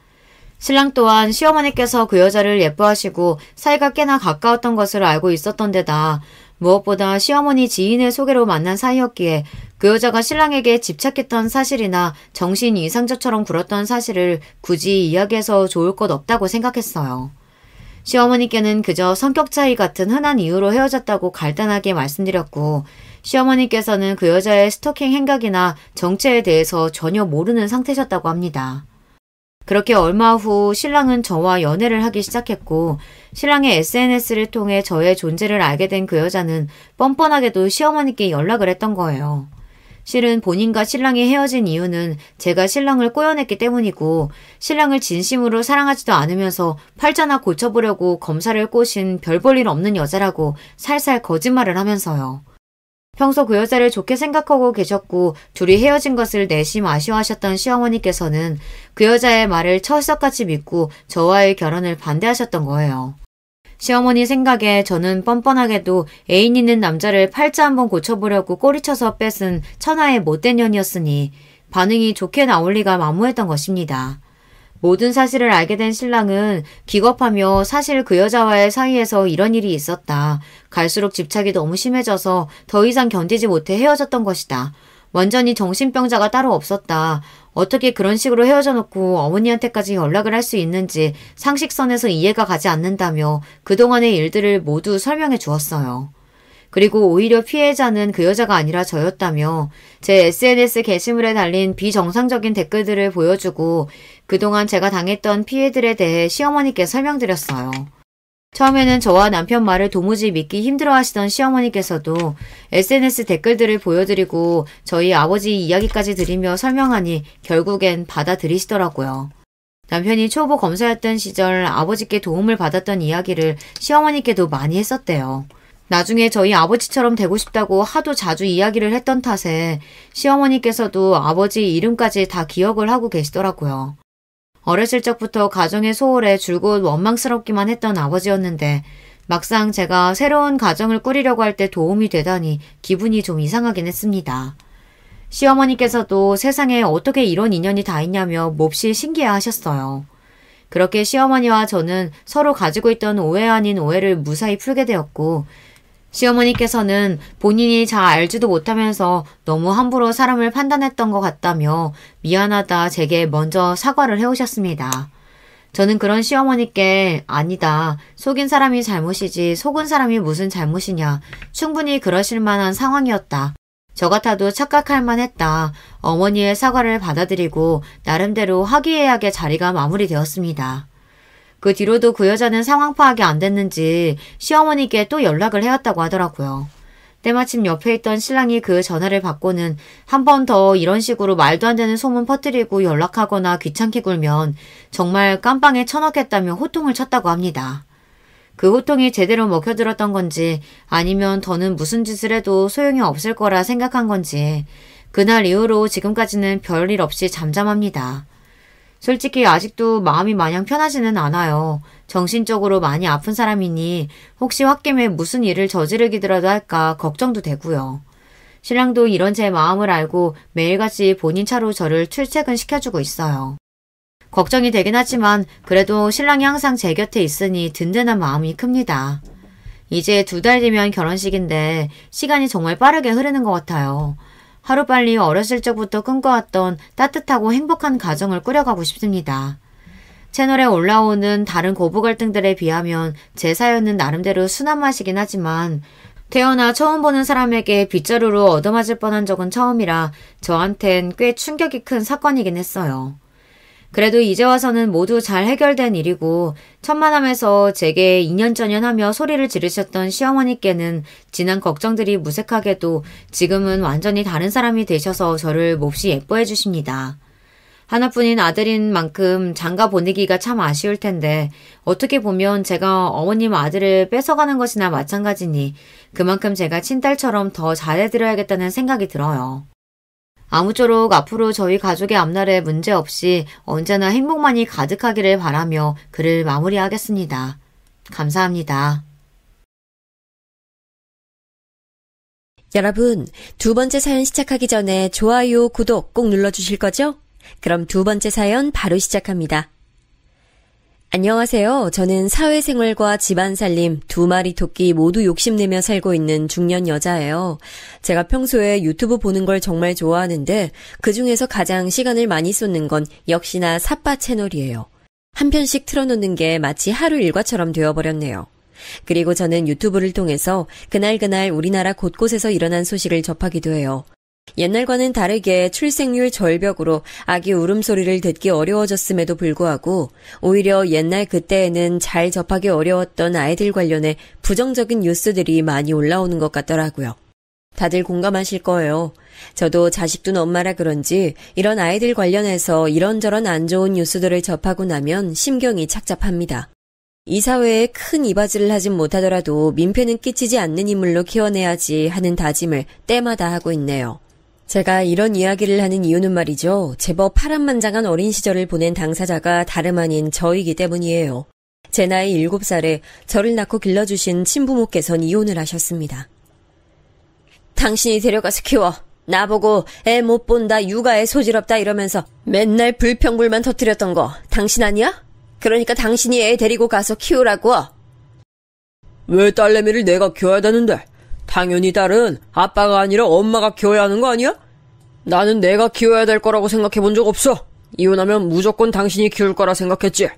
신랑 또한 시어머니께서 그 여자를 예뻐하시고 사이가 꽤나 가까웠던 것을 알고 있었던 데다 무엇보다 시어머니 지인의 소개로 만난 사이였기에 그 여자가 신랑에게 집착했던 사실이나 정신 이상자처럼 굴었던 사실을 굳이 이야기해서 좋을 것 없다고 생각했어요. 시어머니께는 그저 성격 차이 같은 흔한 이유로 헤어졌다고 간단하게 말씀드렸고 시어머니께서는 그 여자의 스토킹 행각이나 정체에 대해서 전혀 모르는 상태셨다고 합니다. 그렇게 얼마 후 신랑은 저와 연애를 하기 시작했고 신랑의 SNS를 통해 저의 존재를 알게 된 그 여자는 뻔뻔하게도 시어머니께 연락을 했던 거예요. 실은 본인과 신랑이 헤어진 이유는 제가 신랑을 꼬여냈기 때문이고 신랑을 진심으로 사랑하지도 않으면서 팔자나 고쳐보려고 검사를 꼬신 별 볼 일 없는 여자라고 살살 거짓말을 하면서요. 평소 그 여자를 좋게 생각하고 계셨고 둘이 헤어진 것을 내심 아쉬워하셨던 시어머니께서는 그 여자의 말을 철석같이 믿고 저와의 결혼을 반대하셨던 거예요. 시어머니 생각에 저는 뻔뻔하게도 애인 있는 남자를 팔자 한번 고쳐보려고 꼬리쳐서 뺏은 천하의 못된 년이었으니 반응이 좋게 나올 리가 만무했던 것입니다. 모든 사실을 알게 된 신랑은 기겁하며 사실 그 여자와의 사이에서 이런 일이 있었다. 갈수록 집착이 너무 심해져서 더 이상 견디지 못해 헤어졌던 것이다. 완전히 정신병자가 따로 없었다. 어떻게 그런 식으로 헤어져 놓고 어머니한테까지 연락을 할 수 있는지 상식선에서 이해가 가지 않는다며 그동안의 일들을 모두 설명해 주었어요. 그리고 오히려 피해자는 그 여자가 아니라 저였다며 제 SNS 게시물에 달린 비정상적인 댓글들을 보여주고 그동안 제가 당했던 피해들에 대해 시어머니께 설명드렸어요. 처음에는 저와 남편 말을 도무지 믿기 힘들어 하시던 시어머니께서도 SNS 댓글들을 보여드리고 저희 아버지 이야기까지 드리며 설명하니 결국엔 받아들이시더라고요. 남편이 초보 검사였던 시절 아버지께 도움을 받았던 이야기를 시어머니께도 많이 했었대요. 나중에 저희 아버지처럼 되고 싶다고 하도 자주 이야기를 했던 탓에 시어머니께서도 아버지 이름까지 다 기억을 하고 계시더라고요. 어렸을 적부터 가정의 소홀에 줄곧 원망스럽기만 했던 아버지였는데 막상 제가 새로운 가정을 꾸리려고 할 때 도움이 되다니 기분이 좀 이상하긴 했습니다. 시어머니께서도 세상에 어떻게 이런 인연이 다 있냐며 몹시 신기해하셨어요. 그렇게 시어머니와 저는 서로 가지고 있던 오해 아닌 오해를 무사히 풀게 되었고 시어머니께서는 본인이 잘 알지도 못하면서 너무 함부로 사람을 판단했던 것 같다며 미안하다 제게 먼저 사과를 해오셨습니다. 저는 그런 시어머니께 아니다. 속인 사람이 잘못이지 속은 사람이 무슨 잘못이냐. 충분히 그러실 만한 상황이었다. 저 같아도 착각할 만했다. 어머니의 사과를 받아들이고 나름대로 화기애애하게 자리가 마무리되었습니다. 그 뒤로도 그 여자는 상황 파악이 안 됐는지 시어머니께 또 연락을 해왔다고 하더라고요. 때마침 옆에 있던 신랑이 그 전화를 받고는 한 번 더 이런 식으로 말도 안 되는 소문 퍼뜨리고 연락하거나 귀찮게 굴면 정말 깜빵에 쳐넣겠다며 호통을 쳤다고 합니다. 그 호통이 제대로 먹혀들었던 건지 아니면 더는 무슨 짓을 해도 소용이 없을 거라 생각한 건지 그날 이후로 지금까지는 별일 없이 잠잠합니다. 솔직히 아직도 마음이 마냥 편하지는 않아요. 정신적으로 많이 아픈 사람이니 혹시 홧김에 무슨 일을 저지르기라도 할까 걱정도 되고요. 신랑도 이런 제 마음을 알고 매일같이 본인 차로 저를 출퇴근시켜주고 있어요. 걱정이 되긴 하지만 그래도 신랑이 항상 제 곁에 있으니 든든한 마음이 큽니다. 이제 2달 뒤면 결혼식인데 시간이 정말 빠르게 흐르는 것 같아요. 하루빨리 어렸을 적부터 꿈꿔왔던 따뜻하고 행복한 가정을 꾸려가고 싶습니다. 채널에 올라오는 다른 고부 갈등들에 비하면 제 사연은 나름대로 순한 맛이긴 하지만 태어나 처음 보는 사람에게 빗자루로 얻어맞을 뻔한 적은 처음이라 저한텐 꽤 충격이 큰 사건이긴 했어요. 그래도 이제 와서는 모두 잘 해결된 일이고 천만함에서 제게 2년전년 하며 소리를 지르셨던 시어머니께는 지난 걱정들이 무색하게도 지금은 완전히 다른 사람이 되셔서 저를 몹시 예뻐해 주십니다. 하나뿐인 아들인 만큼 장가 보내기가 참 아쉬울 텐데 어떻게 보면 제가 어머님 아들을 뺏어가는 것이나 마찬가지니 그만큼 제가 친딸처럼 더 잘해드려야겠다는 생각이 들어요. 아무쪼록 앞으로 저희 가족의 앞날에 문제없이 언제나 행복만이 가득하기를 바라며 글을 마무리하겠습니다. 감사합니다. 여러분, 두 번째 사연 시작하기 전에 좋아요, 구독 꼭 눌러주실 거죠? 그럼 두 번째 사연 바로 시작합니다. 안녕하세요. 저는 사회생활과 집안살림, 두 마리 토끼 모두 욕심내며 살고 있는 중년 여자예요. 제가 평소에 유튜브 보는 걸 정말 좋아하는데 그중에서 가장 시간을 많이 쏟는 건 역시나 삿바 채널이에요. 한 편씩 틀어놓는 게 마치 하루 일과처럼 되어버렸네요. 그리고 저는 유튜브를 통해서 그날 우리나라 곳곳에서 일어난 소식을 접하기도 해요. 옛날과는 다르게 출생률 절벽으로 아기 울음소리를 듣기 어려워졌음에도 불구하고 오히려 옛날 그때에는 잘 접하기 어려웠던 아이들 관련해 부정적인 뉴스들이 많이 올라오는 것 같더라고요. 다들 공감하실 거예요. 저도 자식 둔 엄마라 그런지 이런 아이들 관련해서 이런저런 안 좋은 뉴스들을 접하고 나면 심경이 착잡합니다. 이 사회에 큰 이바지를 하진 못하더라도 민폐는 끼치지 않는 인물로 키워내야지 하는 다짐을 때마다 하고 있네요. 제가 이런 이야기를 하는 이유는 말이죠. 제법 파란만장한 어린 시절을 보낸 당사자가 다름 아닌 저이기 때문이에요. 제 나이 7살에 저를 낳고 길러주신 친부모께서는 이혼을 하셨습니다. 당신이 데려가서 키워. 나보고 애 못 본다, 육아에 소질없다 이러면서 맨날 불평불만 터뜨렸던 거 당신 아니야? 그러니까 당신이 애 데리고 가서 키우라고. 왜 딸내미를 내가 키워야 되는데? 당연히 딸은 아빠가 아니라 엄마가 키워야 하는 거 아니야? 나는 내가 키워야 될 거라고 생각해 본 적 없어. 이혼하면 무조건 당신이 키울 거라 생각했지.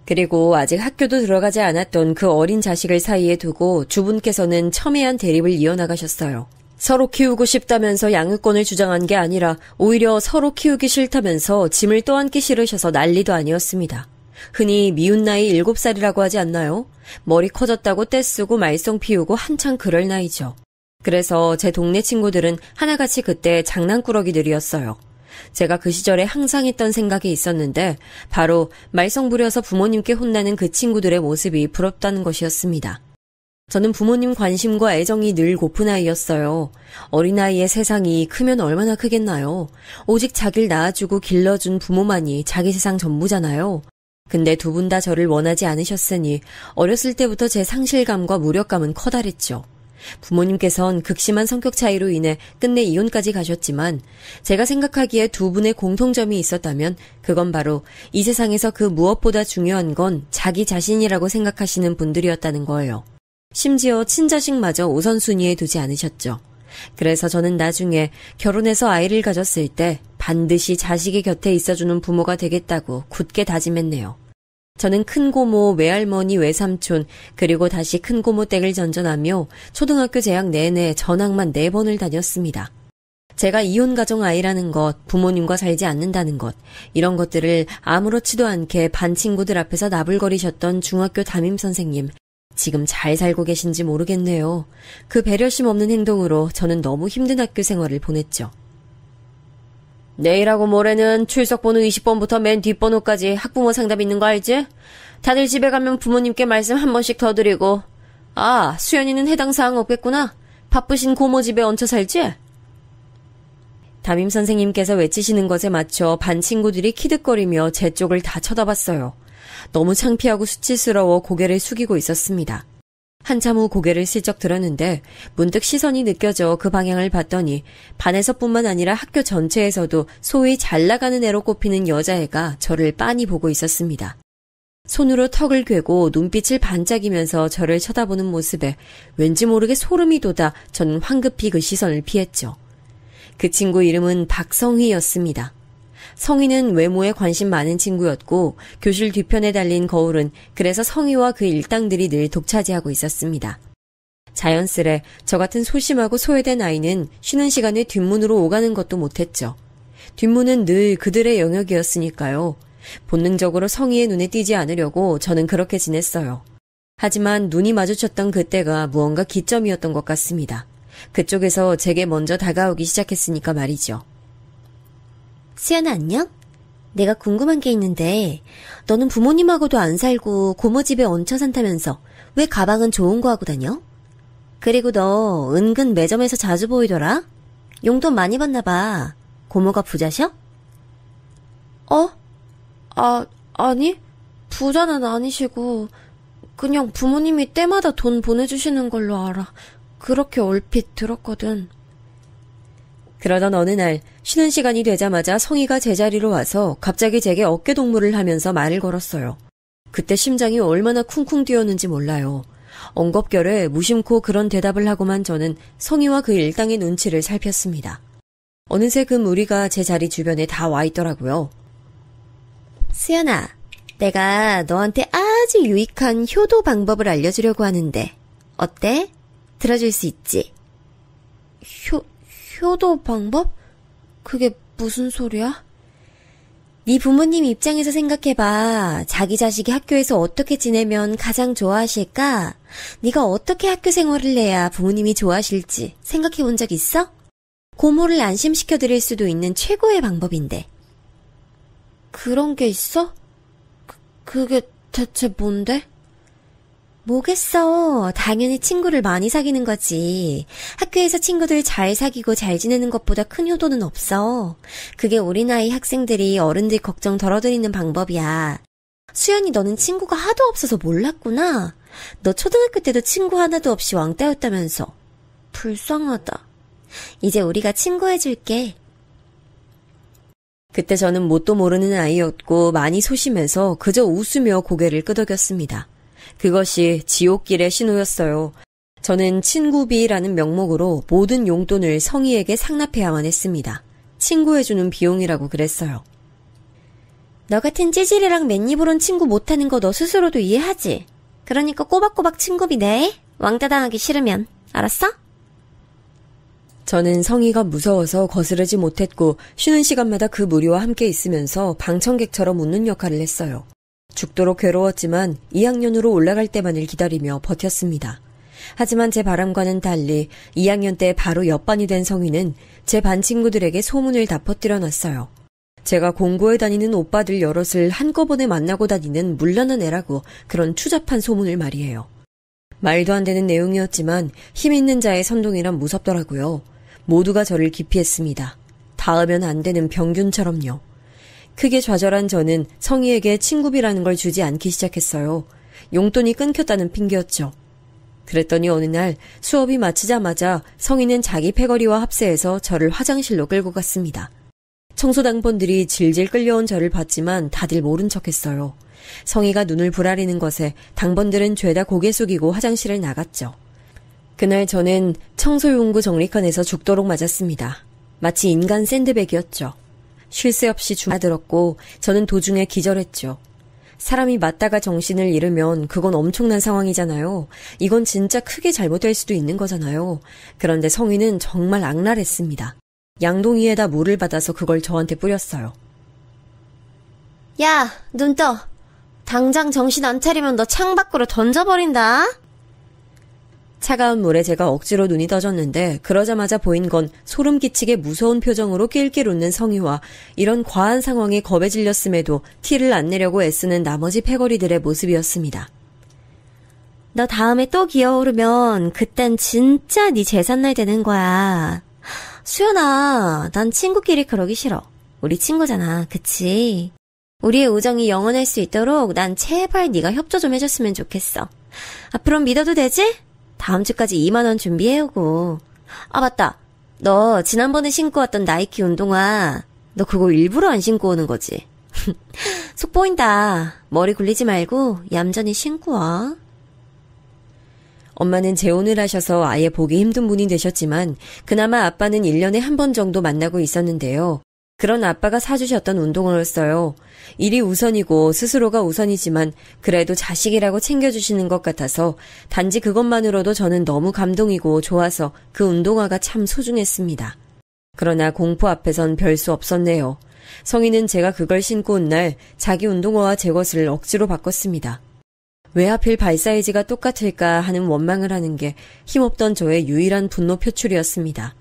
그리고 아직 학교도 들어가지 않았던 그 어린 자식을 사이에 두고 주분께서는 첨예한 대립을 이어나가셨어요. 서로 키우고 싶다면서 양육권을 주장한 게 아니라 오히려 서로 키우기 싫다면서 짐을 떠안기 싫으셔서 난리도 아니었습니다. 흔히 미운 나이 7살이라고 하지 않나요? 머리 커졌다고 떼쓰고 말썽 피우고 한창 그럴 나이죠. 그래서 제 동네 친구들은 하나같이 그때 장난꾸러기들이었어요. 제가 그 시절에 항상 했던 생각이 있었는데 바로 말썽 부려서 부모님께 혼나는 그 친구들의 모습이 부럽다는 것이었습니다. 저는 부모님 관심과 애정이 늘 고픈 아이였어요. 어린아이의 세상이 크면 얼마나 크겠나요? 오직 자기를 낳아주고 길러준 부모만이 자기 세상 전부잖아요. 근데 두 분 다 저를 원하지 않으셨으니 어렸을 때부터 제 상실감과 무력감은 커다랬죠. 부모님께선 극심한 성격 차이로 인해 끝내 이혼까지 가셨지만 제가 생각하기에 두 분의 공통점이 있었다면 그건 바로 이 세상에서 그 무엇보다 중요한 건 자기 자신이라고 생각하시는 분들이었다는 거예요. 심지어 친자식마저 우선순위에 두지 않으셨죠. 그래서 저는 나중에 결혼해서 아이를 가졌을 때 반드시 자식의 곁에 있어주는 부모가 되겠다고 굳게 다짐했네요. 저는 큰고모, 외할머니, 외삼촌, 그리고 다시 큰고모 댁을 전전하며 초등학교 재학 내내 전학만 4번을 다녔습니다. 제가 이혼가정 아이라는 것, 부모님과 살지 않는다는 것, 이런 것들을 아무렇지도 않게 반 친구들 앞에서 나불거리셨던 중학교 담임선생님, 지금 잘 살고 계신지 모르겠네요. 그 배려심 없는 행동으로 저는 너무 힘든 학교 생활을 보냈죠. 내일하고 모레는 출석번호 20번부터 맨 뒷번호까지 학부모 상담 있는 거 알지? 다들 집에 가면 부모님께 말씀 한 번씩 더 드리고. 아, 수연이는 해당 사항 없겠구나. 바쁘신 고모 집에 얹혀 살지? 담임선생님께서 외치시는 것에 맞춰 반 친구들이 키득거리며 제 쪽을 다 쳐다봤어요. 너무 창피하고 수치스러워 고개를 숙이고 있었습니다. 한참 후 고개를 슬쩍 들었는데 문득 시선이 느껴져 그 방향을 봤더니 반에서뿐만 아니라 학교 전체에서도 소위 잘 나가는 애로 꼽히는 여자애가 저를 빤히 보고 있었습니다. 손으로 턱을 괴고 눈빛을 반짝이면서 저를 쳐다보는 모습에 왠지 모르게 소름이 돋아 저는 황급히 그 시선을 피했죠. 그 친구 이름은 박성희였습니다. 성희는 외모에 관심 많은 친구였고 교실 뒤편에 달린 거울은 그래서 성희와 그 일당들이 늘 독차지하고 있었습니다. 자연스레 저 같은 소심하고 소외된 아이는 쉬는 시간에 뒷문으로 오가는 것도 못했죠. 뒷문은 늘 그들의 영역이었으니까요. 본능적으로 성희의 눈에 띄지 않으려고 저는 그렇게 지냈어요. 하지만 눈이 마주쳤던 그때가 무언가 기점이었던 것 같습니다. 그쪽에서 제게 먼저 다가오기 시작했으니까 말이죠. 수연아 안녕? 내가 궁금한 게 있는데 너는 부모님하고도 안 살고 고모 집에 얹혀 산다면서 왜 가방은 좋은 거 하고 다녀? 그리고 너 은근 매점에서 자주 보이더라? 용돈 많이 받나 봐. 고모가 부자셔? 아니 부자는 아니시고 그냥 부모님이 때마다 돈 보내주시는 걸로 알아. 그렇게 얼핏 들었거든. 그러던 어느 날 쉬는 시간이 되자마자 성희가 제자리로 와서 갑자기 제게 어깨 동무를 하면서 말을 걸었어요. 그때 심장이 얼마나 쿵쿵 뛰었는지 몰라요. 엉겁결에 무심코 그런 대답을 하고만 저는 성희와 그 일당의 눈치를 살폈습니다. 어느새 그 무리가 제 자리 주변에 다 와 있더라고요. 수연아, 내가 너한테 아주 유익한 효도 방법을 알려주려고 하는데 어때? 들어줄 수 있지? 효도 방법? 그게 무슨 소리야? 네 부모님 입장에서 생각해봐. 자기 자식이 학교에서 어떻게 지내면 가장 좋아하실까? 네가 어떻게 학교 생활을 해야 부모님이 좋아하실지 생각해 본 적 있어? 고모를 안심시켜 드릴 수도 있는 최고의 방법인데. 그런 게 있어? 그게 대체 뭔데? 뭐겠어. 당연히 친구를 많이 사귀는 거지. 학교에서 친구들 잘 사귀고 잘 지내는 것보다 큰 효도는 없어. 그게 우리 나이 학생들이 어른들 걱정 덜어드리는 방법이야. 수연이 너는 친구가 하도 없어서 몰랐구나. 너 초등학교 때도 친구 하나도 없이 왕따였다면서. 불쌍하다. 이제 우리가 친구해줄게. 그때 저는 뭣도 모르는 아이였고 많이 소심해서 그저 웃으며 고개를 끄덕였습니다. 그것이 지옥길의 신호였어요. 저는 친구비라는 명목으로 모든 용돈을 성희에게 상납해야만 했습니다. 친구해주는 비용이라고 그랬어요. 너 같은 찌질이랑 맨입으론 친구 못하는 거 너 스스로도 이해하지? 그러니까 꼬박꼬박 친구비 내. 왕따 당하기 싫으면. 알았어? 저는 성희가 무서워서 거스르지 못했고 쉬는 시간마다 그 무리와 함께 있으면서 방청객처럼 웃는 역할을 했어요. 죽도록 괴로웠지만 2학년으로 올라갈 때만을 기다리며 버텼습니다. 하지만 제 바람과는 달리 2학년 때 바로 옆반이 된 성희는 제 반 친구들에게 소문을 다 퍼뜨려 놨어요. 제가 공고에 다니는 오빠들 여럿을 한꺼번에 만나고 다니는 물란한 애라고 그런 추잡한 소문을 말이에요. 말도 안 되는 내용이었지만 힘 있는 자의 선동이란 무섭더라고요. 모두가 저를 기피했습니다. 닿으면 안 되는 병균처럼요. 크게 좌절한 저는 성희에게 친구비라는 걸 주지 않기 시작했어요. 용돈이 끊겼다는 핑계였죠. 그랬더니 어느 날 수업이 마치자마자 성희는 자기 패거리와 합세해서 저를 화장실로 끌고 갔습니다. 청소당번들이 질질 끌려온 저를 봤지만 다들 모른 척했어요. 성희가 눈을 부라리는 것에 당번들은 죄다 고개 숙이고 화장실을 나갔죠. 그날 저는 청소용구 정리칸에서 죽도록 맞았습니다. 마치 인간 샌드백이었죠. 쉴 새 없이 주마들었고 저는 도중에 기절했죠. 사람이 맞다가 정신을 잃으면 그건 엄청난 상황이잖아요. 이건 진짜 크게 잘못될 수도 있는 거잖아요. 그런데 성희는 정말 악랄했습니다. 양동이에다 물을 받아서 그걸 저한테 뿌렸어요. 야, 눈 떠. 당장 정신 안 차리면 너 창 밖으로 던져버린다. 차가운 물에 제가 억지로 눈이 떠졌는데 그러자마자 보인 건 소름 끼치게 무서운 표정으로 낄낄 웃는 성희와 이런 과한 상황에 겁에 질렸음에도 티를 안 내려고 애쓰는 나머지 패거리들의 모습이었습니다. 너 다음에 또 기어오르면 그땐 진짜 네 재산날 되는 거야. 수연아, 난 친구끼리 그러기 싫어. 우리 친구잖아, 그치? 우리의 우정이 영원할 수 있도록 난 제발 네가 협조 좀 해줬으면 좋겠어. 앞으로 믿어도 되지? 다음 주까지 2만 원 준비해오고. 아, 맞다. 너 지난번에 신고 왔던 나이키 운동화, 너 그거 일부러 안 신고 오는 거지? 속 보인다. 머리 굴리지 말고 얌전히 신고 와. 엄마는 재혼을 하셔서 아예 보기 힘든 분이 되셨지만 그나마 아빠는 1년에 한 번 정도 만나고 있었는데요. 그런 아빠가 사주셨던 운동화였어요. 일이 우선이고 스스로가 우선이지만 그래도 자식이라고 챙겨주시는 것 같아서 단지 그것만으로도 저는 너무 감동이고 좋아서 그 운동화가 참 소중했습니다. 그러나 공포 앞에선 별 수 없었네요. 성희는 제가 그걸 신고 온 날 자기 운동화와 제 것을 억지로 바꿨습니다. 왜 하필 발 사이즈가 똑같을까 하는 원망을 하는 게 힘없던 저의 유일한 분노 표출이었습니다.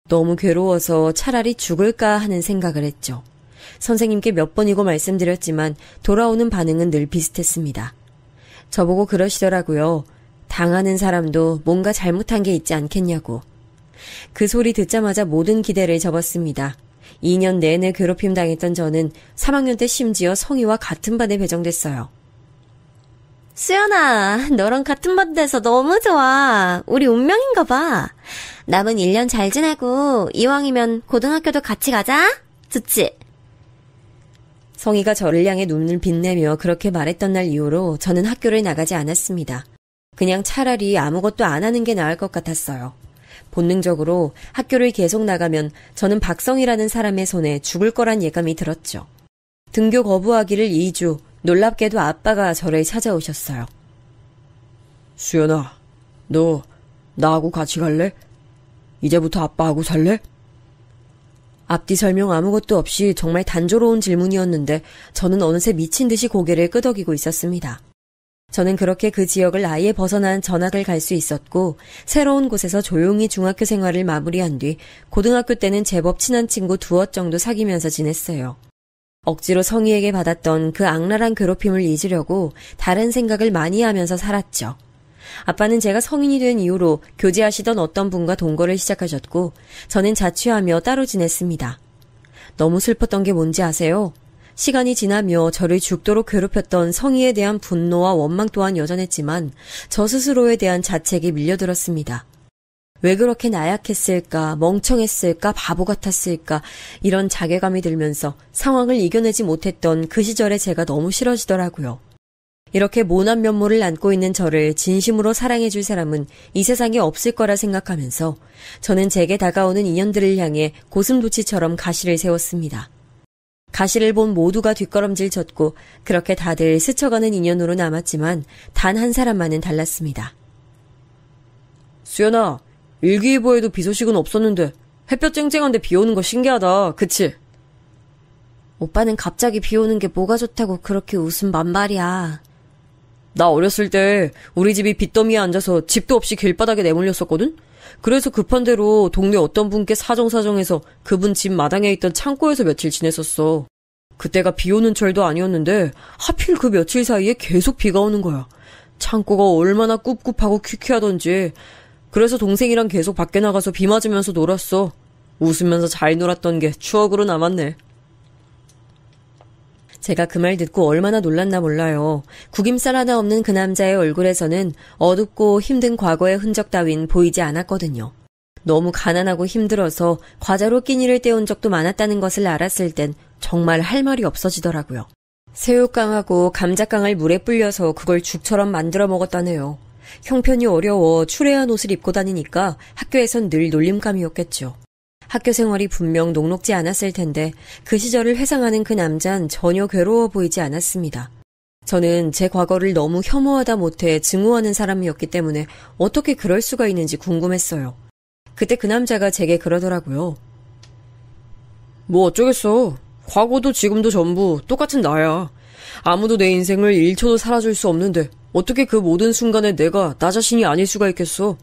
너무 괴로워서 차라리 죽을까 하는 생각을 했죠. 선생님께 몇 번이고 말씀드렸지만 돌아오는 반응은 늘 비슷했습니다. 저보고 그러시더라고요. 당하는 사람도 뭔가 잘못한 게 있지 않겠냐고. 그 소리 듣자마자 모든 기대를 접었습니다. 2년 내내 괴롭힘 당했던 저는 3학년 때 심지어 성희와 같은 반에 배정됐어요. 수연아, 너랑 같은 반 돼서 너무 좋아. 우리 운명인가 봐. 남은 1년 잘 지내고 이왕이면 고등학교도 같이 가자. 좋지? 성희가 저를 향해 눈을 빛내며 그렇게 말했던 날 이후로 저는 학교를 나가지 않았습니다. 그냥 차라리 아무것도 안 하는 게 나을 것 같았어요. 본능적으로 학교를 계속 나가면 저는 박성희라는 사람의 손에 죽을 거란 예감이 들었죠. 등교 거부하기를 2주, 놀랍게도 아빠가 저를 찾아오셨어요. 수연아, 너 나하고 같이 갈래? 이제부터 아빠하고 살래? 앞뒤 설명 아무것도 없이 정말 단조로운 질문이었는데 저는 어느새 미친 듯이 고개를 끄덕이고 있었습니다. 저는 그렇게 그 지역을 아예 벗어난 전학을 갈 수 있었고 새로운 곳에서 조용히 중학교 생활을 마무리한 뒤 고등학교 때는 제법 친한 친구 두엇 정도 사귀면서 지냈어요. 억지로 성희에게 받았던 그 악랄한 괴롭힘을 잊으려고 다른 생각을 많이 하면서 살았죠. 아빠는 제가 성인이 된 이후로 교제하시던 어떤 분과 동거를 시작하셨고 저는 자취하며 따로 지냈습니다. 너무 슬펐던 게 뭔지 아세요? 시간이 지나며 저를 죽도록 괴롭혔던 성희에 대한 분노와 원망 또한 여전했지만 저 스스로에 대한 자책이 밀려들었습니다. 왜 그렇게 나약했을까, 멍청했을까, 바보 같았을까 이런 자괴감이 들면서 상황을 이겨내지 못했던 그 시절에 제가 너무 싫어지더라고요. 이렇게 모난 면모를 안고 있는 저를 진심으로 사랑해줄 사람은 이 세상에 없을 거라 생각하면서 저는 제게 다가오는 인연들을 향해 고슴도치처럼 가시를 세웠습니다. 가시를 본 모두가 뒷걸음질 쳤고 그렇게 다들 스쳐가는 인연으로 남았지만 단 한 사람만은 달랐습니다. 수연아, 일기예보에도 비 소식은 없었는데 햇볕 쨍쨍한데 비 오는 거 신기하다, 그치? 오빠는 갑자기 비 오는 게 뭐가 좋다고 그렇게 웃음 만발이야. 나 어렸을 때 우리 집이 빚더미에 앉아서 집도 없이 길바닥에 내몰렸었거든? 그래서 급한 대로 동네 어떤 분께 사정사정해서 그분 집 마당에 있던 창고에서 며칠 지냈었어. 그때가 비 오는 철도 아니었는데 하필 그 며칠 사이에 계속 비가 오는 거야. 창고가 얼마나 꿉꿉하고 퀴퀴하던지. 그래서 동생이랑 계속 밖에 나가서 비 맞으면서 놀았어. 웃으면서 잘 놀았던 게 추억으로 남았네. 제가 그 말 듣고 얼마나 놀랐나 몰라요. 구김살 하나 없는 그 남자의 얼굴에서는 어둡고 힘든 과거의 흔적 따윈 보이지 않았거든요. 너무 가난하고 힘들어서 과자로 끼니를 때운 적도 많았다는 것을 알았을 땐 정말 할 말이 없어지더라고요. 새우깡하고 감자깡을 물에 불려서 그걸 죽처럼 만들어 먹었다네요. 형편이 어려워 추레한 옷을 입고 다니니까 학교에선 늘 놀림감이었겠죠. 학교 생활이 분명 녹록지 않았을 텐데 그 시절을 회상하는 그 남잔 전혀 괴로워 보이지 않았습니다. 저는 제 과거를 너무 혐오하다 못해 증오하는 사람이었기 때문에 어떻게 그럴 수가 있는지 궁금했어요. 그때 그 남자가 제게 그러더라고요. 뭐 어쩌겠어. 과거도 지금도 전부 똑같은 나야. 아무도 내 인생을 1초도 살아줄 수 없는데 어떻게 그 모든 순간에 내가 나 자신이 아닐 수가 있겠어.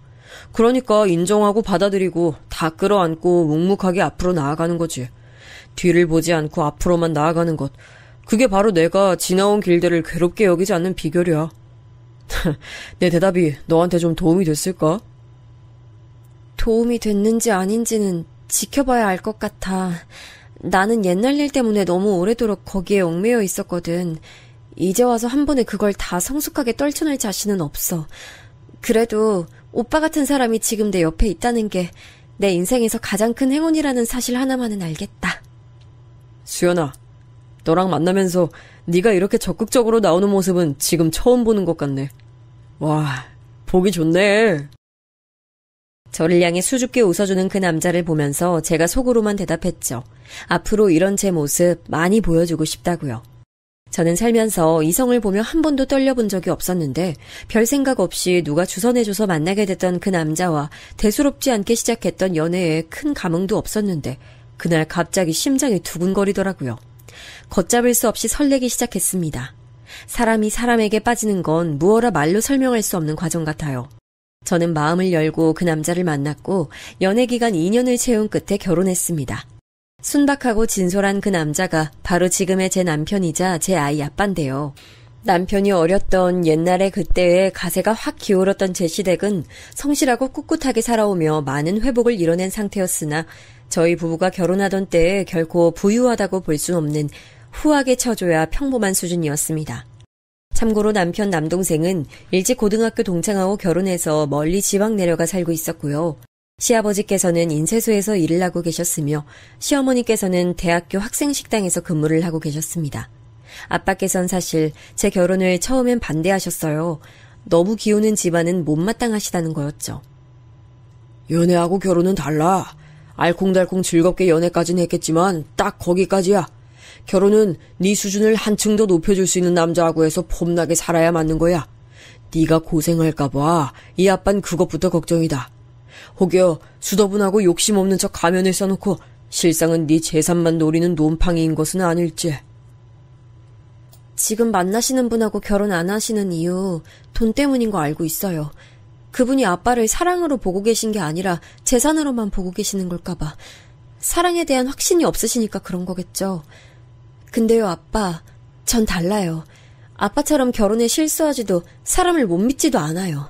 그러니까 인정하고 받아들이고 다 끌어안고 묵묵하게 앞으로 나아가는 거지. 뒤를 보지 않고 앞으로만 나아가는 것. 그게 바로 내가 지나온 길들을 괴롭게 여기지 않는 비결이야. 내 대답이 너한테 좀 도움이 됐을까? 도움이 됐는지 아닌지는 지켜봐야 알 것 같아. 나는 옛날 일 때문에 너무 오래도록 거기에 얽매여 있었거든. 이제 와서 한 번에 그걸 다 성숙하게 떨쳐낼 자신은 없어. 그래도 오빠 같은 사람이 지금 내 옆에 있다는 게 내 인생에서 가장 큰 행운이라는 사실 하나만은 알겠다. 수연아, 너랑 만나면서 네가 이렇게 적극적으로 나오는 모습은 지금 처음 보는 것 같네. 와, 보기 좋네. 저를 향해 수줍게 웃어주는 그 남자를 보면서 제가 속으로만 대답했죠. 앞으로 이런 제 모습 많이 보여주고 싶다고요. 저는 살면서 이성을 보며 한 번도 떨려본 적이 없었는데 별 생각 없이 누가 주선해줘서 만나게 됐던 그 남자와 대수롭지 않게 시작했던 연애에 큰 감흥도 없었는데 그날 갑자기 심장이 두근거리더라고요. 걷잡을 수 없이 설레기 시작했습니다. 사람이 사람에게 빠지는 건 무어라 말로 설명할 수 없는 과정 같아요. 저는 마음을 열고 그 남자를 만났고 연애 기간 2년을 채운 끝에 결혼했습니다. 순박하고 진솔한 그 남자가 바로 지금의 제 남편이자 제 아이 아빠인데요. 남편이 어렸던 옛날의 그때의 가세가 확 기울었던 제 시댁은 성실하고 꿋꿋하게 살아오며 많은 회복을 이뤄낸 상태였으나 저희 부부가 결혼하던 때에 결코 부유하다고 볼 수 없는 후하게 쳐줘야 평범한 수준이었습니다. 참고로 남편 남동생은 일찍 고등학교 동창하고 결혼해서 멀리 지방 내려가 살고 있었고요. 시아버지께서는 인쇄소에서 일을 하고 계셨으며 시어머니께서는 대학교 학생식당에서 근무를 하고 계셨습니다. 아빠께선 사실 제 결혼을 처음엔 반대하셨어요. 너무 기우는 집안은 못마땅하시다는 거였죠. 연애하고 결혼은 달라. 알콩달콩 즐겁게 연애까지는 했겠지만 딱 거기까지야. 결혼은 네 수준을 한층 더 높여줄 수 있는 남자하고 해서 폼나게 살아야 맞는 거야. 네가 고생할까봐 이 아빤 그것부터 걱정이다. 혹여 수더분하고 욕심 없는 척 가면을 써놓고 실상은 네 재산만 노리는 논팡이인 것은 아닐지. 지금 만나시는 분하고 결혼 안 하시는 이유 돈 때문인 거 알고 있어요. 그분이 아빠를 사랑으로 보고 계신 게 아니라 재산으로만 보고 계시는 걸까봐. 사랑에 대한 확신이 없으시니까 그런 거겠죠. 근데요, 아빠, 전 달라요. 아빠처럼 결혼에 실수하지도 사람을 못 믿지도 않아요.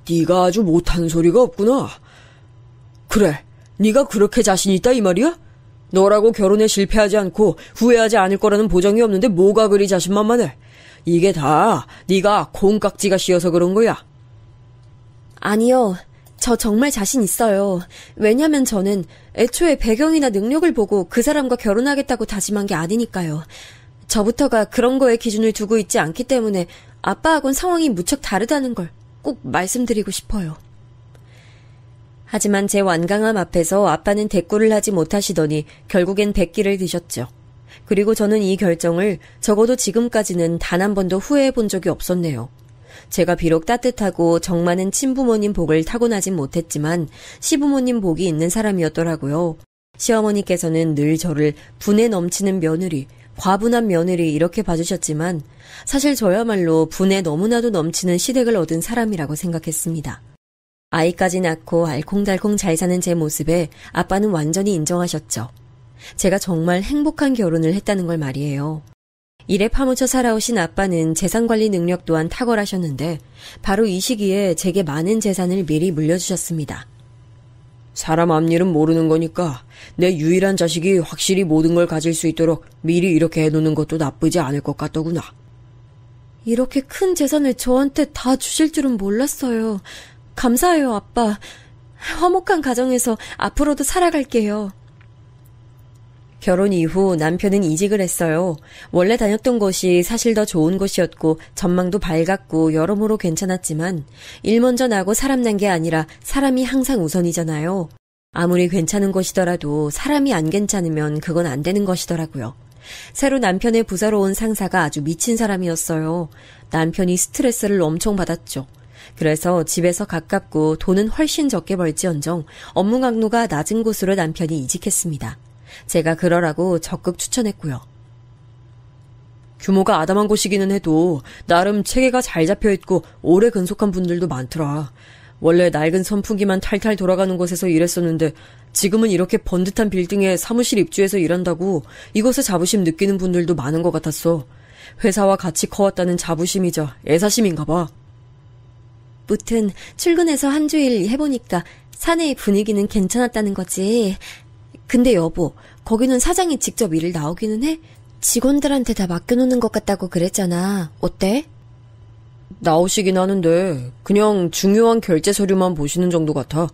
네가 아주 못한 소리가 없구나. 그래, 네가 그렇게 자신 있다 이 말이야? 너라고 결혼에 실패하지 않고 후회하지 않을 거라는 보장이 없는데 뭐가 그리 자신만만해. 이게 다 네가 콩깍지가 씌어서 그런 거야. 아니요, 저 정말 자신 있어요. 왜냐면 저는 애초에 배경이나 능력을 보고 그 사람과 결혼하겠다고 다짐한 게 아니니까요. 저부터가 그런 거에 기준을 두고 있지 않기 때문에 아빠하고는 상황이 무척 다르다는 걸 꼭 말씀드리고 싶어요. 하지만 제 완강함 앞에서 아빠는 대꾸를 하지 못하시더니 결국엔 백기를 드셨죠. 그리고 저는 이 결정을 적어도 지금까지는 단 한 번도 후회해 본 적이 없었네요. 제가 비록 따뜻하고 정 많은 친부모님 복을 타고나진 못했지만 시부모님 복이 있는 사람이었더라고요. 시어머니께서는 늘 저를 분에 넘치는 며느리, 과분한 며느리 이렇게 봐주셨지만 사실 저야말로 분에 너무나도 넘치는 시댁을 얻은 사람이라고 생각했습니다. 아이까지 낳고 알콩달콩 잘 사는 제 모습에 아빠는 완전히 인정하셨죠. 제가 정말 행복한 결혼을 했다는 걸 말이에요. 일에 파묻혀 살아오신 아빠는 재산관리 능력 또한 탁월하셨는데 바로 이 시기에 제게 많은 재산을 미리 물려주셨습니다. 사람 앞일은 모르는 거니까 내 유일한 자식이 확실히 모든 걸 가질 수 있도록 미리 이렇게 해놓는 것도 나쁘지 않을 것 같더구나. 이렇게 큰 재산을 저한테 다 주실 줄은 몰랐어요. 감사해요, 아빠. 화목한 가정에서 앞으로도 살아갈게요. 결혼 이후 남편은 이직을 했어요. 원래 다녔던 곳이 사실 더 좋은 곳이었고 전망도 밝았고 여러모로 괜찮았지만 일 먼저 나고 사람 난 게 아니라 사람이 항상 우선이잖아요. 아무리 괜찮은 곳이더라도 사람이 안 괜찮으면 그건 안 되는 것이더라고요. 새로 남편의 부서로 온 상사가 아주 미친 사람이었어요. 남편이 스트레스를 엄청 받았죠. 그래서 집에서 가깝고 돈은 훨씬 적게 벌지언정 업무 강도가 낮은 곳으로 남편이 이직했습니다. 제가 그러라고 적극 추천했고요. 규모가 아담한 곳이기는 해도 나름 체계가 잘 잡혀있고 오래 근속한 분들도 많더라. 원래 낡은 선풍기만 탈탈 돌아가는 곳에서 일했었는데 지금은 이렇게 번듯한 빌딩에 사무실 입주해서 일한다고 이곳에 자부심 느끼는 분들도 많은 것 같았어. 회사와 같이 커왔다는 자부심이자 애사심인가 봐. 무튼 출근해서 한 주일 해보니까 사내의 분위기는 괜찮았다는 거지. 근데 여보, 거기는 사장이 직접 일을 나오기는 해? 직원들한테 다 맡겨놓는 것 같다고 그랬잖아. 어때? 나오시긴 하는데 그냥 중요한 결제 서류만 보시는 정도 같아.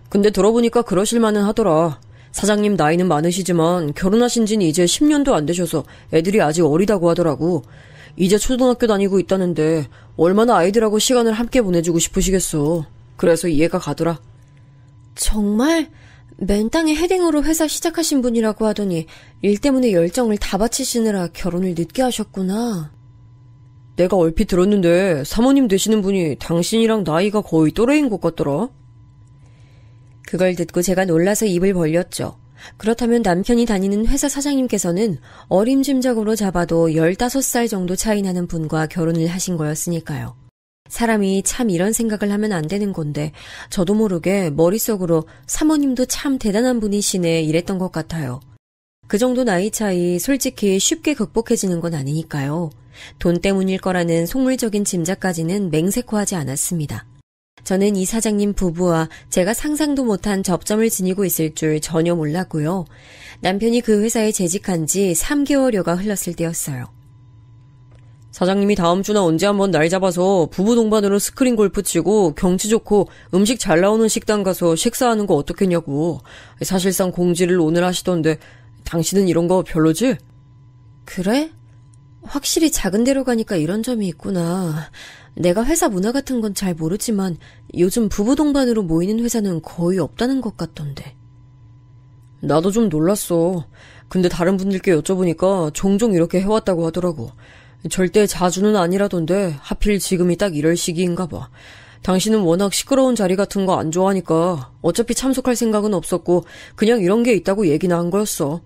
근데 들어보니까 그러실만은 하더라. 사장님 나이는 많으시지만 결혼하신 지는 이제 10년도 안 되셔서 애들이 아직 어리다고 하더라고. 이제 초등학교 다니고 있다는데 얼마나 아이들하고 시간을 함께 보내주고 싶으시겠어. 그래서 이해가 가더라. 정말? 맨땅에 헤딩으로 회사 시작하신 분이라고 하더니 일 때문에 열정을 다 바치시느라 결혼을 늦게 하셨구나. 내가 얼핏 들었는데 사모님 되시는 분이 당신이랑 나이가 거의 또래인 것 같더라. 그걸 듣고 제가 놀라서 입을 벌렸죠. 그렇다면 남편이 다니는 회사 사장님께서는 어림짐작으로 잡아도 15살 정도 차이 나는 분과 결혼을 하신 거였으니까요. 사람이 참 이런 생각을 하면 안 되는 건데 저도 모르게 머릿속으로 사모님도 참 대단한 분이시네 이랬던 것 같아요. 그 정도 나이 차이 솔직히 쉽게 극복해지는 건 아니니까요. 돈 때문일 거라는 속물적인 짐작까지는 맹세코하지 않았습니다. 저는 이 사장님 부부와 제가 상상도 못한 접점을 지니고 있을 줄 전혀 몰랐고요. 남편이 그 회사에 재직한 지 3개월여가 흘렀을 때였어요. 사장님이 다음 주나 언제 한번 날 잡아서 부부 동반으로 스크린 골프 치고 경치 좋고 음식 잘 나오는 식당 가서 식사하는 거 어떻겠냐고. 사실상 공지를 오늘 하시던데 당신은 이런 거 별로지? 그래? 확실히 작은 데로 가니까 이런 점이 있구나. 내가 회사 문화 같은 건 잘 모르지만 요즘 부부 동반으로 모이는 회사는 거의 없다는 것 같던데. 나도 좀 놀랐어. 근데 다른 분들께 여쭤보니까 종종 이렇게 해왔다고 하더라고. 절대 자주는 아니라던데 하필 지금이 딱 이럴 시기인가 봐. 당신은 워낙 시끄러운 자리 같은 거 안 좋아하니까 어차피 참석할 생각은 없었고 그냥 이런 게 있다고 얘기나 한 거였어.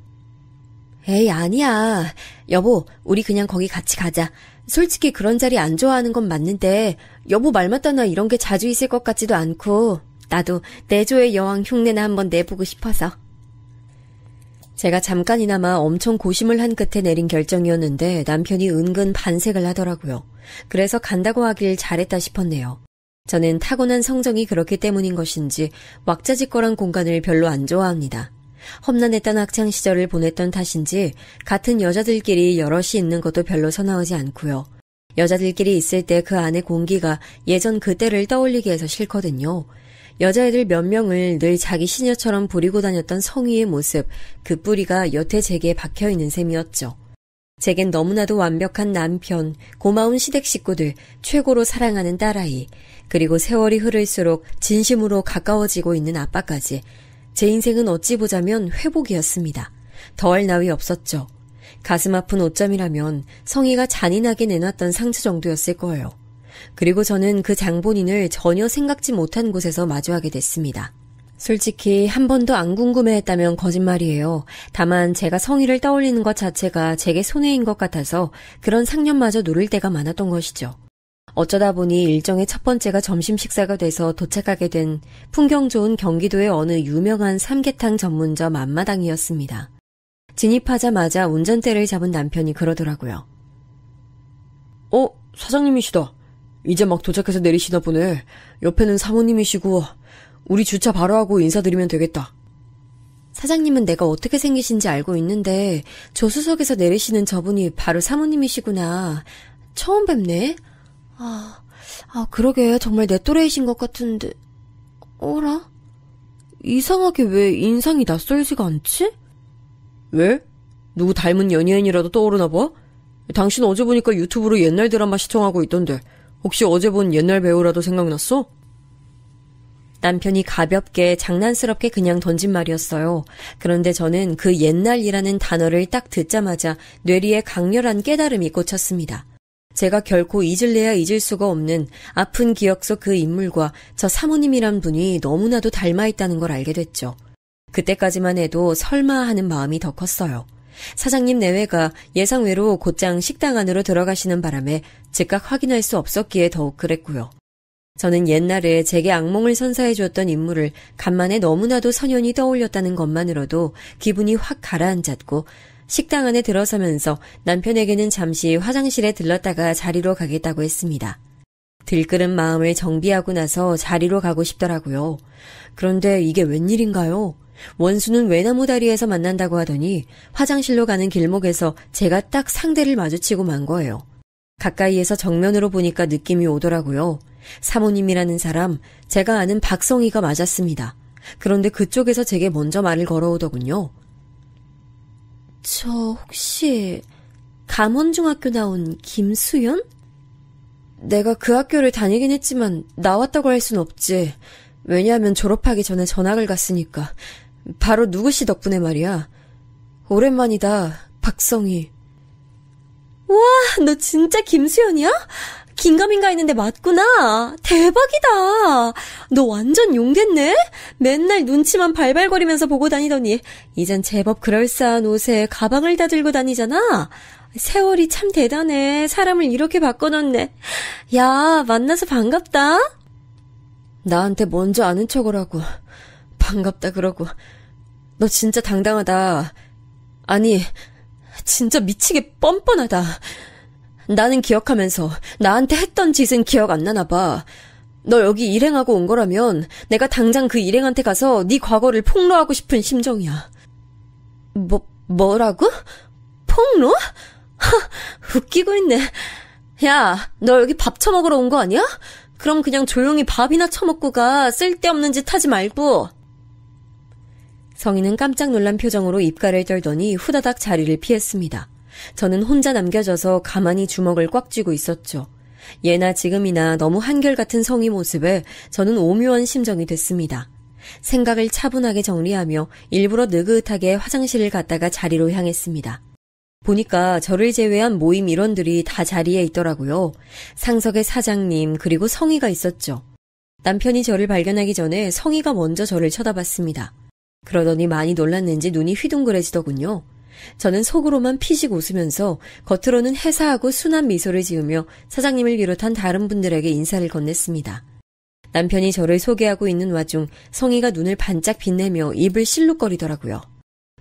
에이, 아니야. 여보, 우리 그냥 거기 같이 가자. 솔직히 그런 자리 안 좋아하는 건 맞는데 여보 말 맞다 나 이런 게 자주 있을 것 같지도 않고 나도 내조의 여왕 흉내나 한번 내보고 싶어서. 제가 잠깐이나마 엄청 고심을 한 끝에 내린 결정이었는데 남편이 은근 반색을 하더라고요. 그래서 간다고 하길 잘했다 싶었네요. 저는 타고난 성정이 그렇기 때문인 것인지 왁자지껄한 공간을 별로 안 좋아합니다. 험난했던 학창시절을 보냈던 탓인지 같은 여자들끼리 여럿이 있는 것도 별로 선호하지 않고요. 여자들끼리 있을 때 그 안의 공기가 예전 그때를 떠올리게 해서 싫거든요. 여자애들 몇 명을 늘 자기 시녀처럼 부리고 다녔던 성희의 모습, 그 뿌리가 여태 제게에 박혀있는 셈이었죠. 제겐 너무나도 완벽한 남편, 고마운 시댁 식구들, 최고로 사랑하는 딸아이, 그리고 세월이 흐를수록 진심으로 가까워지고 있는 아빠까지. 제 인생은 어찌 보자면 회복이었습니다. 더할 나위 없었죠. 가슴 아픈 오점이라면 성희가 잔인하게 내놨던 상처 정도였을 거예요. 그리고 저는 그 장본인을 전혀 생각지 못한 곳에서 마주하게 됐습니다. 솔직히 한 번도 안 궁금해했다면 거짓말이에요. 다만 제가 성희를 떠올리는 것 자체가 제게 손해인 것 같아서 그런 상념마저 누를 때가 많았던 것이죠. 어쩌다 보니 일정의 첫 번째가 점심 식사가 돼서 도착하게 된 풍경 좋은 경기도의 어느 유명한 삼계탕 전문점 앞마당이었습니다. 진입하자마자 운전대를 잡은 남편이 그러더라고요. 사장님이시다. 이제 막 도착해서 내리시나 보네. 옆에는 사모님이시고 우리 주차 바로 하고 인사드리면 되겠다. 사장님은 내가 어떻게 생기신지 알고 있는데 조수석에서 내리시는 저분이 바로 사모님이시구나. 처음 뵙네. 그러게 정말 내 또래이신 것 같은데. 어라? 이상하게 왜 인상이 낯설지가 않지? 왜? 누구 닮은 연예인이라도 떠오르나 봐? 당신 어제 보니까 유튜브로 옛날 드라마 시청하고 있던데 혹시 어제 본 옛날 배우라도 생각났어? 남편이 가볍게 장난스럽게 그냥 던진 말이었어요. 그런데 저는 그 옛날이라는 단어를 딱 듣자마자 뇌리에 강렬한 깨달음이 꽂혔습니다. 제가 결코 잊을래야 잊을 수가 없는 아픈 기억 속 그 인물과 저 사모님이란 분이 너무나도 닮아있다는 걸 알게 됐죠. 그때까지만 해도 설마 하는 마음이 더 컸어요. 사장님 내외가 예상외로 곧장 식당 안으로 들어가시는 바람에 즉각 확인할 수 없었기에 더욱 그랬고요. 저는 옛날에 제게 악몽을 선사해주었던 인물을 간만에 너무나도 선연히 떠올렸다는 것만으로도 기분이 확 가라앉았고 식당 안에 들어서면서 남편에게는 잠시 화장실에 들렀다가 자리로 가겠다고 했습니다. 들끓은 마음을 정비하고 나서 자리로 가고 싶더라고요. 그런데 이게 웬일인가요? 원수는 외나무 다리에서 만난다고 하더니 화장실로 가는 길목에서 제가 딱 상대를 마주치고 만 거예요. 가까이에서 정면으로 보니까 느낌이 오더라고요. 사모님이라는 사람, 제가 아는 박성희가 맞았습니다. 그런데 그쪽에서 제게 먼저 말을 걸어오더군요. 저 혹시 감원중학교 나온 김수연? 내가 그 학교를 다니긴 했지만 나왔다고 할 순 없지. 왜냐하면 졸업하기 전에 전학을 갔으니까. 바로 누구씨 덕분에 말이야. 오랜만이다, 박성희. 와, 너 진짜 김수연이야? 긴가민가 했는데 맞구나. 대박이다. 너 완전 용됐네? 맨날 눈치만 발발거리면서 보고 다니더니 이젠 제법 그럴싸한 옷에 가방을 다 들고 다니잖아. 세월이 참 대단해. 사람을 이렇게 바꿔놓네. 야, 만나서 반갑다. 나한테 먼저 아는 척을 하고 반갑다 그러고. 너 진짜 당당하다. 아니, 진짜 미치게 뻔뻔하다. 나는 기억하면서 나한테 했던 짓은 기억 안 나나 봐. 너 여기 일행하고 온 거라면 내가 당장 그 일행한테 가서 네 과거를 폭로하고 싶은 심정이야. 뭐라고? 폭로? 웃기고 있네. 야, 너 여기 밥 처먹으러 온 거 아니야? 그럼 그냥 조용히 밥이나 처먹고 가. 쓸데없는 짓 하지 말고. 성희는 깜짝 놀란 표정으로 입가를 떨더니 후다닥 자리를 피했습니다. 저는 혼자 남겨져서 가만히 주먹을 꽉 쥐고 있었죠. 예나 지금이나 너무 한결같은 성희 모습에 저는 오묘한 심정이 됐습니다. 생각을 차분하게 정리하며 일부러 느긋하게 화장실을 갔다가 자리로 향했습니다. 보니까 저를 제외한 모임 일원들이 다 자리에 있더라고요. 상석의 사장님 그리고 성희가 있었죠. 남편이 저를 발견하기 전에 성희가 먼저 저를 쳐다봤습니다. 그러더니 많이 놀랐는지 눈이 휘둥그레지더군요. 저는 속으로만 피식 웃으면서 겉으로는 해사하고 순한 미소를 지으며 사장님을 비롯한 다른 분들에게 인사를 건넸습니다. 남편이 저를 소개하고 있는 와중 성희가 눈을 반짝 빛내며 입을 실룩거리더라고요.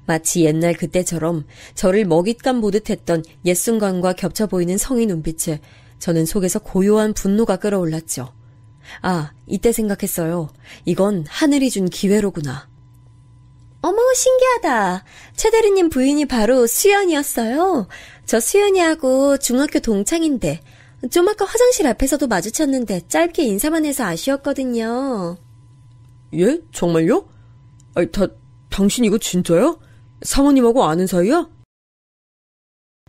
마치 옛날 그때처럼 저를 먹잇감 보듯 했던 옛 순간과 겹쳐 보이는 성희 눈빛에 저는 속에서 고요한 분노가 끓어올랐죠. 아, 이때 생각했어요. 이건 하늘이 준 기회로구나. 어머, 신기하다. 최 대리님 부인이 바로 수연이었어요. 저 수연이하고 중학교 동창인데 좀 아까 화장실 앞에서도 마주쳤는데 짧게 인사만 해서 아쉬웠거든요. 예? 정말요? 아니, 당신 이거 진짜야? 사모님하고 아는 사이야?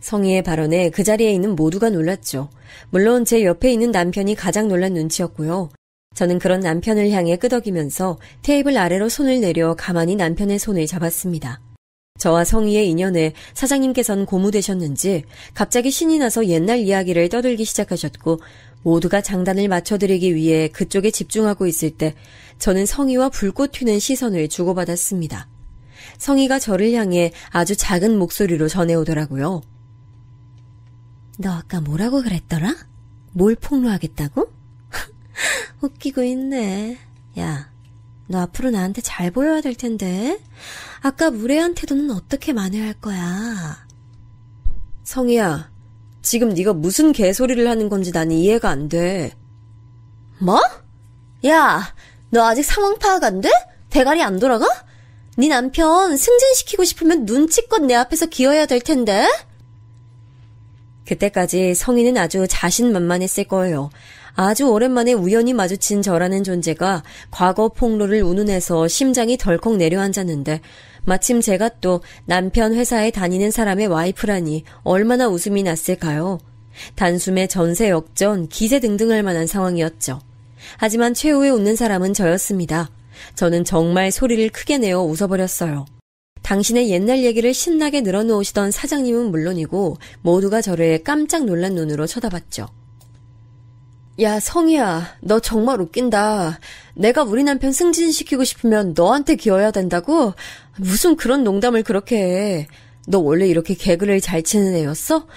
성희의 발언에 그 자리에 있는 모두가 놀랐죠. 물론 제 옆에 있는 남편이 가장 놀란 눈치였고요. 저는 그런 남편을 향해 끄덕이면서 테이블 아래로 손을 내려 가만히 남편의 손을 잡았습니다. 저와 성희의 인연에 사장님께서는 고무되셨는지 갑자기 신이 나서 옛날 이야기를 떠들기 시작하셨고 모두가 장단을 맞춰드리기 위해 그쪽에 집중하고 있을 때 저는 성희와 불꽃 튀는 시선을 주고받았습니다. 성희가 저를 향해 아주 작은 목소리로 전해오더라고요. 너 아까 뭐라고 그랬더라? 뭘 폭로하겠다고? 웃기고 있네. 야, 너 앞으로 나한테 잘 보여야 될 텐데. 아까 무례한 태도는 어떻게 만회할 거야? 성희야, 지금 네가 무슨 개소리를 하는 건지 난 이해가 안 돼. 뭐? 야, 너 아직 상황 파악 안 돼? 대가리 안 돌아가? 네 남편 승진시키고 싶으면 눈치껏 내 앞에서 기어야 될 텐데. 그때까지 성희는 아주 자신만만했을 거예요. 아주 오랜만에 우연히 마주친 저라는 존재가 과거 폭로를 운운해서 심장이 덜컥 내려앉았는데 마침 제가 또 남편 회사에 다니는 사람의 와이프라니 얼마나 웃음이 났을까요? 단숨에 전세 역전, 기세 등등할 만한 상황이었죠. 하지만 최후에 웃는 사람은 저였습니다. 저는 정말 소리를 크게 내어 웃어버렸어요. 당신의 옛날 얘기를 신나게 늘어놓으시던 사장님은 물론이고 모두가 저를 깜짝 놀란 눈으로 쳐다봤죠. 야, 성희야, 너 정말 웃긴다. 내가 우리 남편 승진시키고 싶으면 너한테 기어야 된다고? 무슨 그런 농담을 그렇게 해. 너 원래 이렇게 개그를 잘 치는 애였어?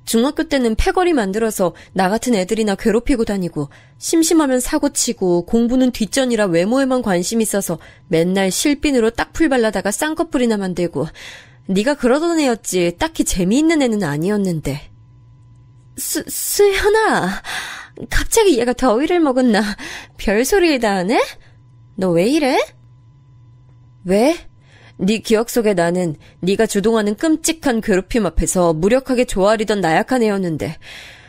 중학교 때는 패거리 만들어서 나 같은 애들이나 괴롭히고 다니고 심심하면 사고치고 공부는 뒷전이라 외모에만 관심 있어서 맨날 실핀으로 딱풀 발라다가 쌍꺼풀이나 만들고 네가 그러던 애였지 딱히 재미있는 애는 아니었는데. 수연아, 갑자기 얘가 더위를 먹었나? 별소리를 다 하네? 너 왜 이래? 왜? 네 기억 속에 나는 네가 주동하는 끔찍한 괴롭힘 앞에서 무력하게 조아리던 나약한 애였는데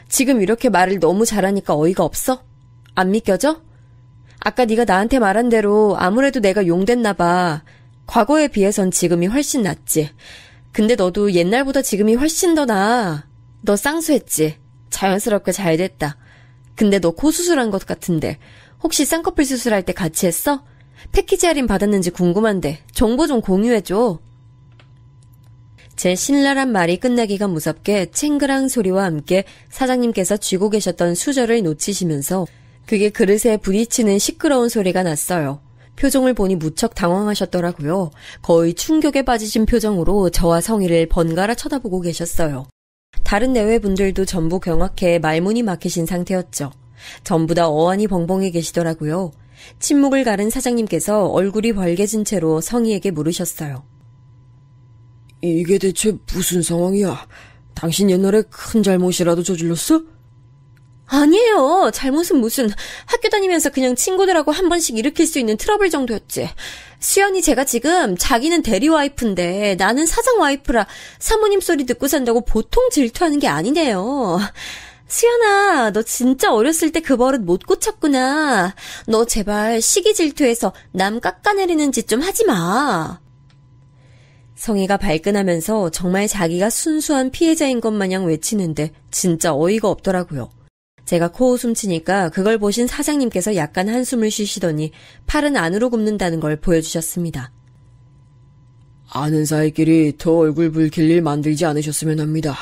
지금 이렇게 말을 너무 잘하니까 어이가 없어? 안 믿겨져? 아까 네가 나한테 말한 대로 아무래도 내가 용됐나 봐. 과거에 비해선 지금이 훨씬 낫지. 근데 너도 옛날보다 지금이 훨씬 더 나아. 너 쌍수했지? 자연스럽게 잘 됐다. 근데 너 코 수술한 것 같은데 혹시 쌍꺼풀 수술할 때 같이 했어? 패키지 할인 받았는지 궁금한데 정보 좀 공유해줘. 제 신랄한 말이 끝나기가 무섭게 챙그랑 소리와 함께 사장님께서 쥐고 계셨던 수저를 놓치시면서 그게 그릇에 부딪히는 시끄러운 소리가 났어요. 표정을 보니 무척 당황하셨더라고요. 거의 충격에 빠지신 표정으로 저와 성희를 번갈아 쳐다보고 계셨어요. 다른 내외분들도 전부 경악해 말문이 막히신 상태였죠. 전부 다 어안이 벙벙해 계시더라고요. 침묵을 가른 사장님께서 얼굴이 벌개진 채로 성희에게 물으셨어요. 이게 대체 무슨 상황이야? 당신 옛날에 큰 잘못이라도 저질렀어? 아니에요. 잘못은 무슨, 학교 다니면서 그냥 친구들하고 한 번씩 일으킬 수 있는 트러블 정도였지. 수연이 제가 지금 자기는 대리 와이프인데 나는 사장 와이프라 사모님 소리 듣고 산다고 보통 질투하는 게 아니네요. 수연아, 너 진짜 어렸을 때 그 버릇 못 고쳤구나. 너 제발 시기 질투해서 남 깎아내리는 짓 좀 하지 마. 성희가 발끈하면서 정말 자기가 순수한 피해자인 것 마냥 외치는데 진짜 어이가 없더라고요. 제가 코웃음 치니까 그걸 보신 사장님께서 약간 한숨을 쉬시더니 팔은 안으로 굽는다는 걸 보여주셨습니다. 아는 사이끼리 더 얼굴 붉힐 일 만들지 않으셨으면 합니다.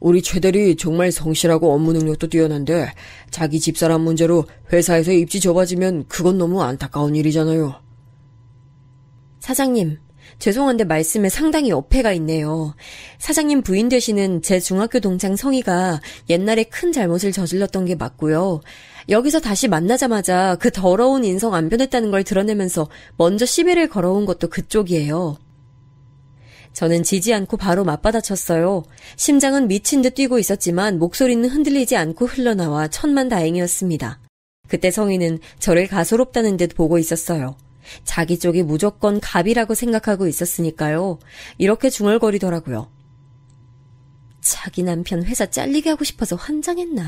우리 최대리 정말 성실하고 업무 능력도 뛰어난데 자기 집사람 문제로 회사에서 입지 좁아지면 그건 너무 안타까운 일이잖아요. 사장님, 죄송한데 말씀에 상당히 어폐가 있네요. 사장님 부인 되시는 제 중학교 동창 성희가 옛날에 큰 잘못을 저질렀던 게 맞고요. 여기서 다시 만나자마자 그 더러운 인성 안 변했다는 걸 드러내면서 먼저 시비를 걸어온 것도 그쪽이에요. 저는 지지 않고 바로 맞받아쳤어요. 심장은 미친 듯 뛰고 있었지만 목소리는 흔들리지 않고 흘러나와 천만다행이었습니다. 그때 성희는 저를 가소롭다는 듯 보고 있었어요. 자기 쪽이 무조건 갑이라고 생각하고 있었으니까요. 이렇게 중얼거리더라고요. 자기 남편 회사 잘리게 하고 싶어서 환장했나?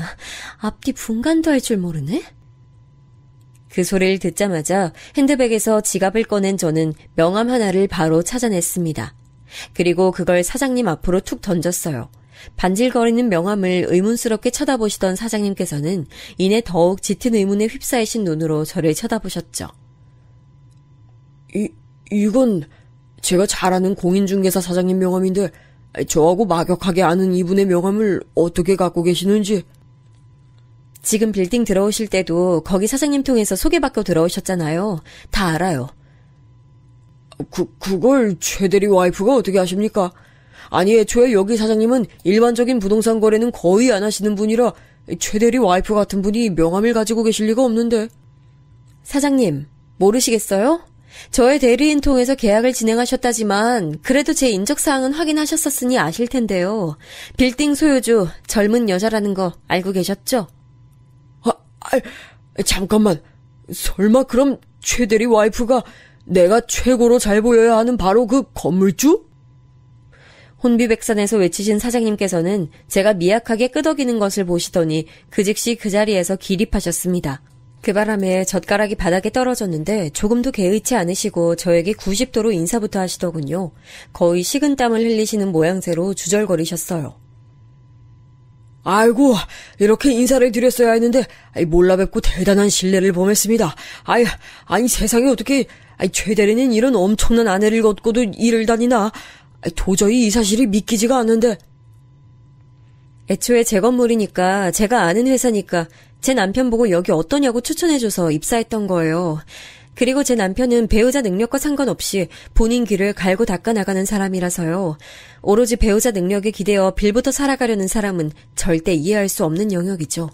앞뒤 분간도 할 줄 모르네? 그 소리를 듣자마자 핸드백에서 지갑을 꺼낸 저는 명함 하나를 바로 찾아냈습니다. 그리고 그걸 사장님 앞으로 툭 던졌어요. 반질거리는 명함을 의문스럽게 쳐다보시던 사장님께서는 이내 더욱 짙은 의문에 휩싸이신 눈으로 저를 쳐다보셨죠. 이건 제가 잘 아는 공인중개사 사장님 명함인데 저하고 막역하게 아는 이분의 명함을 어떻게 갖고 계시는지. 지금 빌딩 들어오실 때도 거기 사장님 통해서 소개받고 들어오셨잖아요. 다 알아요. 그걸 최대리 와이프가 어떻게 아십니까? 아니, 애초에 여기 사장님은 일반적인 부동산 거래는 거의 안 하시는 분이라 최대리 와이프 같은 분이 명함을 가지고 계실 리가 없는데. 사장님, 모르시겠어요? 저의 대리인 통해서 계약을 진행하셨다지만 그래도 제 인적사항은 확인하셨었으니 아실 텐데요. 빌딩 소유주 젊은 여자라는 거 알고 계셨죠? 잠깐만. 설마 그럼 최대리 와이프가 내가 최고로 잘 보여야 하는 바로 그 건물주? 혼비백산에서 외치신 사장님께서는 제가 미약하게 끄덕이는 것을 보시더니 그 즉시 그 자리에서 기립하셨습니다. 그 바람에 젓가락이 바닥에 떨어졌는데 조금도 개의치 않으시고 저에게 90도로 인사부터 하시더군요. 거의 식은땀을 흘리시는 모양새로 주절거리셨어요. 아이고, 이렇게 인사를 드렸어야 했는데 몰라 뵙고 대단한 신뢰를 범했습니다. 아니 세상에 어떻게 최 대리는 이런 엄청난 아내를 걷고도 일을 다니나? 도저히 이 사실이 믿기지가 않는데. 애초에 제 건물이니까 제가 아는 회사니까 제 남편 보고 여기 어떠냐고 추천해줘서 입사했던 거예요. 그리고 제 남편은 배우자 능력과 상관없이 본인 길을 갈고 닦아나가는 사람이라서요. 오로지 배우자 능력에 기대어 빌부터 살아가려는 사람은 절대 이해할 수 없는 영역이죠.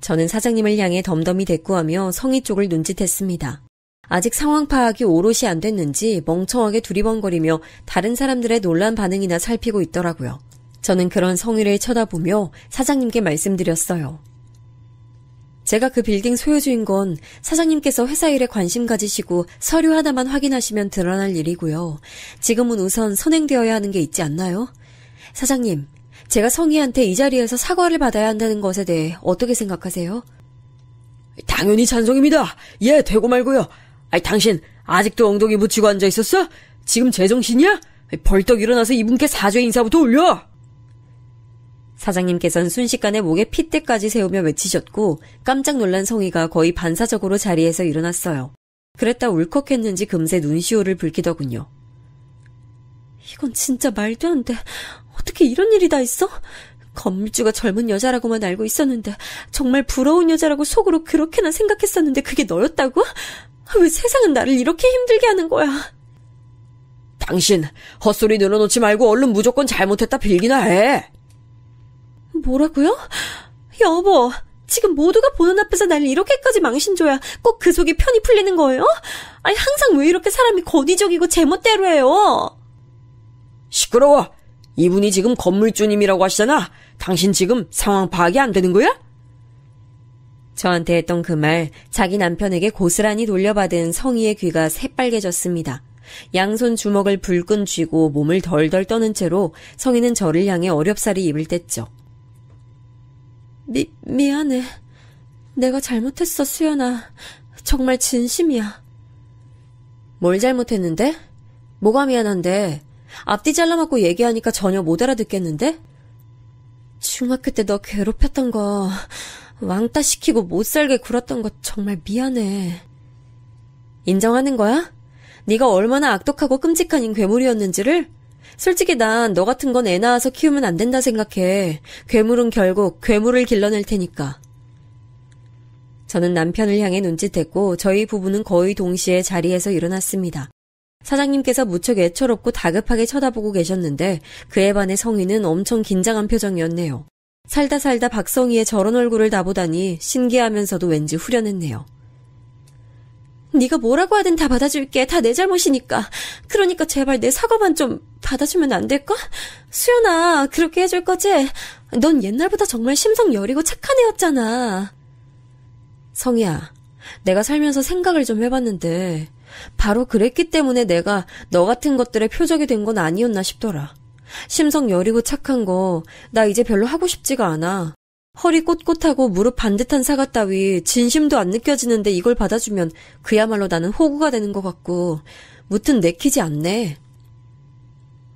저는 사장님을 향해 덤덤히 대꾸하며 성희 쪽을 눈짓했습니다. 아직 상황 파악이 오롯이 안 됐는지 멍청하게 두리번거리며 다른 사람들의 놀란 반응이나 살피고 있더라고요. 저는 그런 성희를 쳐다보며 사장님께 말씀드렸어요. 제가 그 빌딩 소유주인 건 사장님께서 회사 일에 관심 가지시고 서류 하나만 확인하시면 드러날 일이고요. 지금은 우선 선행되어야 하는 게 있지 않나요? 사장님, 제가 성희한테 이 자리에서 사과를 받아야 한다는 것에 대해 어떻게 생각하세요? 당연히 찬성입니다. 예, 되고 말고요. 당신 아직도 엉덩이 붙이고 앉아 있었어? 지금 제정신이야? 벌떡 일어나서 이분께 사죄 인사부터 올려. 사장님께서는 순식간에 목에 핏대까지 세우며 외치셨고 깜짝 놀란 성희가 거의 반사적으로 자리에서 일어났어요. 그랬다 울컥했는지 금세 눈시울을 붉히더군요. 이건 진짜 말도 안 돼. 어떻게 이런 일이 다 있어? 건물주가 젊은 여자라고만 알고 있었는데 정말 부러운 여자라고 속으로 그렇게나 생각했었는데 그게 너였다고? 왜 세상은 나를 이렇게 힘들게 하는 거야? 당신 헛소리 늘어놓지 말고 얼른 무조건 잘못했다 빌기나 해. 뭐라고요? 여보, 지금 모두가 보는 앞에서 날 이렇게까지 망신줘야 꼭 그 속이 편히 풀리는 거예요? 아니 항상 왜 이렇게 사람이 권위적이고 제멋대로 해요? 시끄러워. 이분이 지금 건물주님이라고 하시잖아. 당신 지금 상황 파악이 안 되는 거야? 저한테 했던 그 말, 자기 남편에게 고스란히 돌려받은 성희의 귀가 새빨개졌습니다. 양손 주먹을 불끈 쥐고 몸을 덜덜 떠는 채로 성희는 저를 향해 어렵사리 입을 뗐죠. 미안해. 내가 잘못했어, 수연아. 정말 진심이야. 뭘 잘못했는데? 뭐가 미안한데? 앞뒤 잘라맞고 얘기하니까 전혀 못 알아듣겠는데? 중학교 때 너 괴롭혔던 거, 왕따 시키고 못 살게 굴었던 거 정말 미안해. 인정하는 거야? 네가 얼마나 악독하고 끔찍한 괴물이었는지를? 솔직히 난 너 같은 건 애 낳아서 키우면 안 된다 생각해. 괴물은 결국 괴물을 길러낼 테니까. 저는 남편을 향해 눈짓했고 저희 부부는 거의 동시에 자리에서 일어났습니다. 사장님께서 무척 애처롭고 다급하게 쳐다보고 계셨는데 그에 반해 성희는 엄청 긴장한 표정이었네요. 살다 살다 박성희의 저런 얼굴을 다 보다니 신기하면서도 왠지 후련했네요. 네가 뭐라고 하든 다 받아줄게. 다 내 잘못이니까. 그러니까 제발 내 사과만 좀 받아주면 안 될까? 수연아, 그렇게 해줄 거지? 넌 옛날보다 정말 심성 여리고 착한 애였잖아. 성희야, 내가 살면서 생각을 좀 해봤는데 바로 그랬기 때문에 내가 너 같은 것들의 표적이 된 건 아니었나 싶더라. 심성 여리고 착한 거 나 이제 별로 하고 싶지가 않아. 허리 꼿꼿하고 무릎 반듯한 사과 따위 진심도 안 느껴지는데 이걸 받아주면 그야말로 나는 호구가 되는 것 같고 무튼 내키지 않네.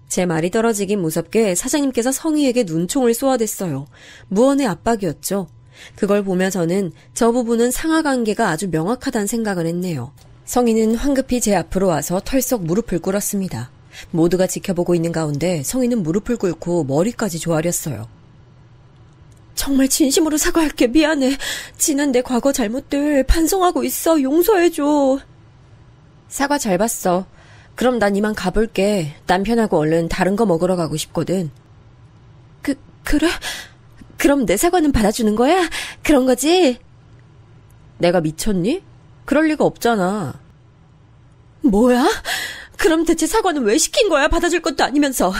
제 말이 떨어지긴 무섭게 사장님께서 성희에게 눈총을 쏘아댔어요. 무언의 압박이었죠. 그걸 보며 저는 저 부부는 상하관계가 아주 명확하다는 생각을 했네요. 성희는 황급히 제 앞으로 와서 털썩 무릎을 꿇었습니다. 모두가 지켜보고 있는 가운데 성희는 무릎을 꿇고 머리까지 조아렸어요. 정말 진심으로 사과할게. 미안해. 지난 내 과거 잘못들 반성하고 있어. 용서해줘. 사과 잘 봤어. 그럼 난 이만 가볼게. 남편하고 얼른 다른 거 먹으러 가고 싶거든. 그래? 그럼 내 사과는 받아주는 거야? 그런 거지? 내가 미쳤니? 그럴 리가 없잖아. 뭐야? 그럼 대체 사과는 왜 시킨 거야? 받아줄 것도 아니면서.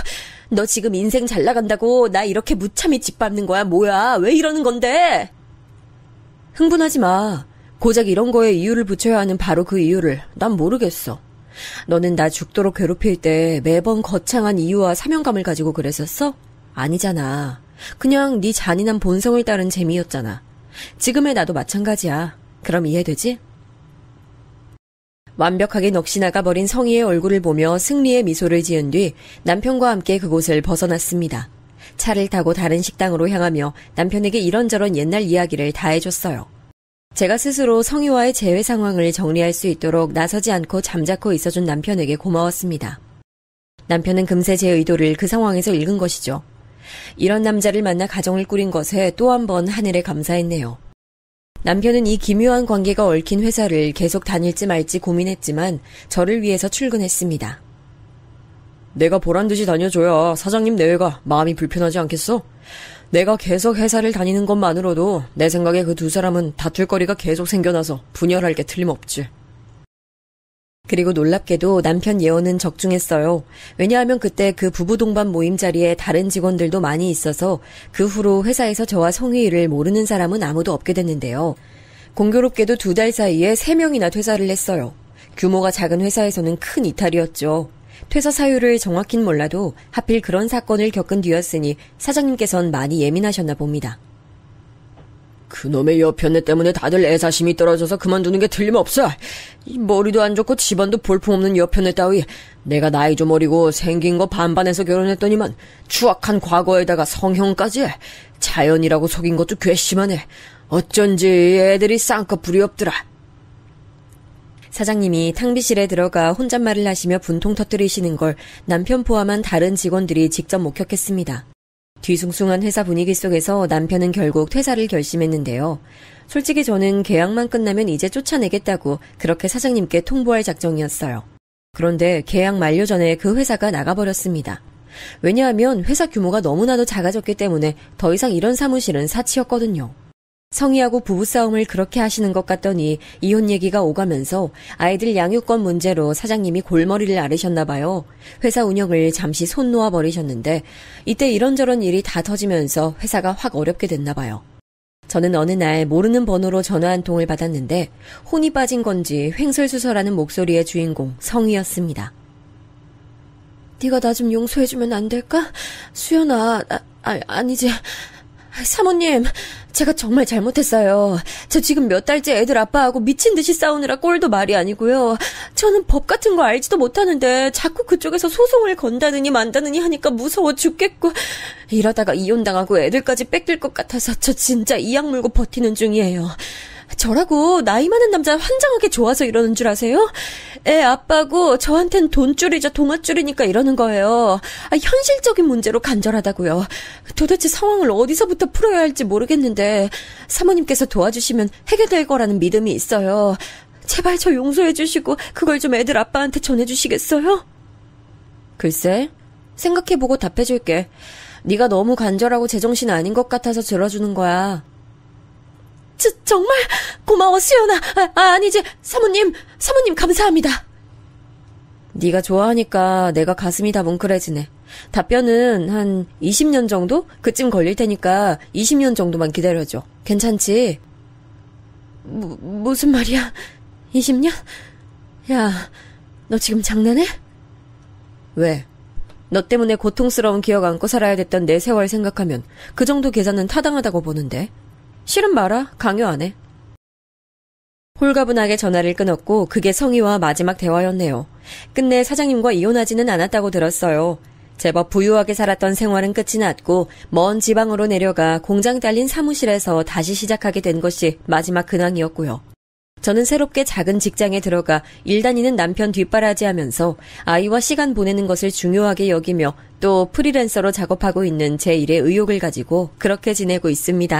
너 지금 인생 잘 나간다고 나 이렇게 무참히 짓밟는 거야? 뭐야? 왜 이러는 건데? 흥분하지 마. 고작 이런 거에 이유를 붙여야 하는 바로 그 이유를 난 모르겠어. 너는 나 죽도록 괴롭힐 때 매번 거창한 이유와 사명감을 가지고 그랬었어? 아니잖아. 그냥 네 잔인한 본성을 따른 재미였잖아. 지금의 나도 마찬가지야. 그럼 이해되지? 완벽하게 넋이 나가버린 성희의 얼굴을 보며 승리의 미소를 지은 뒤 남편과 함께 그곳을 벗어났습니다. 차를 타고 다른 식당으로 향하며 남편에게 이런저런 옛날 이야기를 다 해줬어요. 제가 스스로 성희와의 재회 상황을 정리할 수 있도록 나서지 않고 잠자코 있어준 남편에게 고마웠습니다. 남편은 금세 제 의도를 그 상황에서 읽은 것이죠. 이런 남자를 만나 가정을 꾸린 것에 또 한 번 하늘에 감사했네요. 남편은 이 기묘한 관계가 얽힌 회사를 계속 다닐지 말지 고민했지만 저를 위해서 출근했습니다. 내가 보란듯이 다녀줘야 사장님 내외가 마음이 불편하지 않겠어? 내가 계속 회사를 다니는 것만으로도 내 생각에 그 두 사람은 다툴 거리가 계속 생겨나서 분열할 게 틀림없지. 그리고 놀랍게도 남편 예언은 적중했어요. 왜냐하면 그때 그 부부 동반 모임 자리에 다른 직원들도 많이 있어서 그 후로 회사에서 저와 성희 일을 모르는 사람은 아무도 없게 됐는데요. 공교롭게도 2달 사이에 3명이나 퇴사를 했어요. 규모가 작은 회사에서는 큰 이탈이었죠. 퇴사 사유를 정확히는 몰라도 하필 그런 사건을 겪은 뒤였으니 사장님께선 많이 예민하셨나 봅니다. 그놈의 여편네 때문에 다들 애사심이 떨어져서 그만두는 게 틀림없어. 이 머리도 안 좋고 집안도 볼품없는 여편네 따위. 내가 나이 좀 어리고 생긴 거 반반해서 결혼했더니만 추악한 과거에다가 성형까지. 자연이라고 속인 것도 괘씸하네. 어쩐지 애들이 쌍꺼풀이 없더라. 사장님이 탕비실에 들어가 혼잣말을 하시며 분통 터뜨리시는 걸 남편 포함한 다른 직원들이 직접 목격했습니다. 뒤숭숭한 회사 분위기 속에서 남편은 결국 퇴사를 결심했는데요. 솔직히 저는 계약만 끝나면 이제 쫓아내겠다고 그렇게 사장님께 통보할 작정이었어요. 그런데 계약 만료 전에 그 회사가 나가버렸습니다. 왜냐하면 회사 규모가 너무나도 작아졌기 때문에 더 이상 이런 사무실은 사치였거든요. 성희하고 부부싸움을 그렇게 하시는 것 같더니 이혼 얘기가 오가면서 아이들 양육권 문제로 사장님이 골머리를 앓으셨나 봐요. 회사 운영을 잠시 손 놓아 버리셨는데 이때 이런저런 일이 다 터지면서 회사가 확 어렵게 됐나 봐요. 저는 어느 날 모르는 번호로 전화 한 통을 받았는데 혼이 빠진 건지 횡설수설하는 목소리의 주인공 성희였습니다. 네가 나 좀 용서해주면 안 될까? 수연아, 아니지. 사모님, 제가 정말 잘못했어요. 저 지금 몇 달째 애들 아빠하고 미친 듯이 싸우느라 꼴도 말이 아니고요. 저는 법 같은 거 알지도 못하는데 자꾸 그쪽에서 소송을 건다느니 만다느니 하니까 무서워 죽겠고 이러다가 이혼당하고 애들까지 뺏길 것 같아서 저 진짜 이악 물고 버티는 중이에요. 저라고 나이 많은 남자 환장하게 좋아서 이러는 줄 아세요? 애 아빠고 저한텐 돈줄이자 동아줄이니까 이러는 거예요. 현실적인 문제로 간절하다고요. 도대체 상황을 어디서부터 풀어야 할지 모르겠는데 사모님께서 도와주시면 해결될 거라는 믿음이 있어요. 제발 저 용서해 주시고 그걸 좀 애들 아빠한테 전해주시겠어요? 글쎄, 생각해보고 답해줄게. 네가 너무 간절하고 제정신 아닌 것 같아서 들어주는 거야. 정말 고마워 수연아. 아니지 사모님 감사합니다. 네가 좋아하니까 내가 가슴이 다 뭉클해지네. 답변은 한 20년 정도? 그쯤 걸릴 테니까 20년 정도만 기다려줘. 괜찮지? 무슨 말이야? 20년? 야, 너 지금 장난해? 왜? 너 때문에 고통스러운 기억 안고 살아야 됐던 내 세월 생각하면 그 정도 계산은 타당하다고 보는데. 싫은 말아. 강요 안 해. 홀가분하게 전화를 끊었고 그게 성희와 마지막 대화였네요. 끝내 사장님과 이혼하지는 않았다고 들었어요. 제법 부유하게 살았던 생활은 끝이 났고 먼 지방으로 내려가 공장 딸린 사무실에서 다시 시작하게 된 것이 마지막 근황이었고요. 저는 새롭게 작은 직장에 들어가 일 다니는 남편 뒷바라지하면서 아이와 시간 보내는 것을 중요하게 여기며 또 프리랜서로 작업하고 있는 제 일에 의욕을 가지고 그렇게 지내고 있습니다.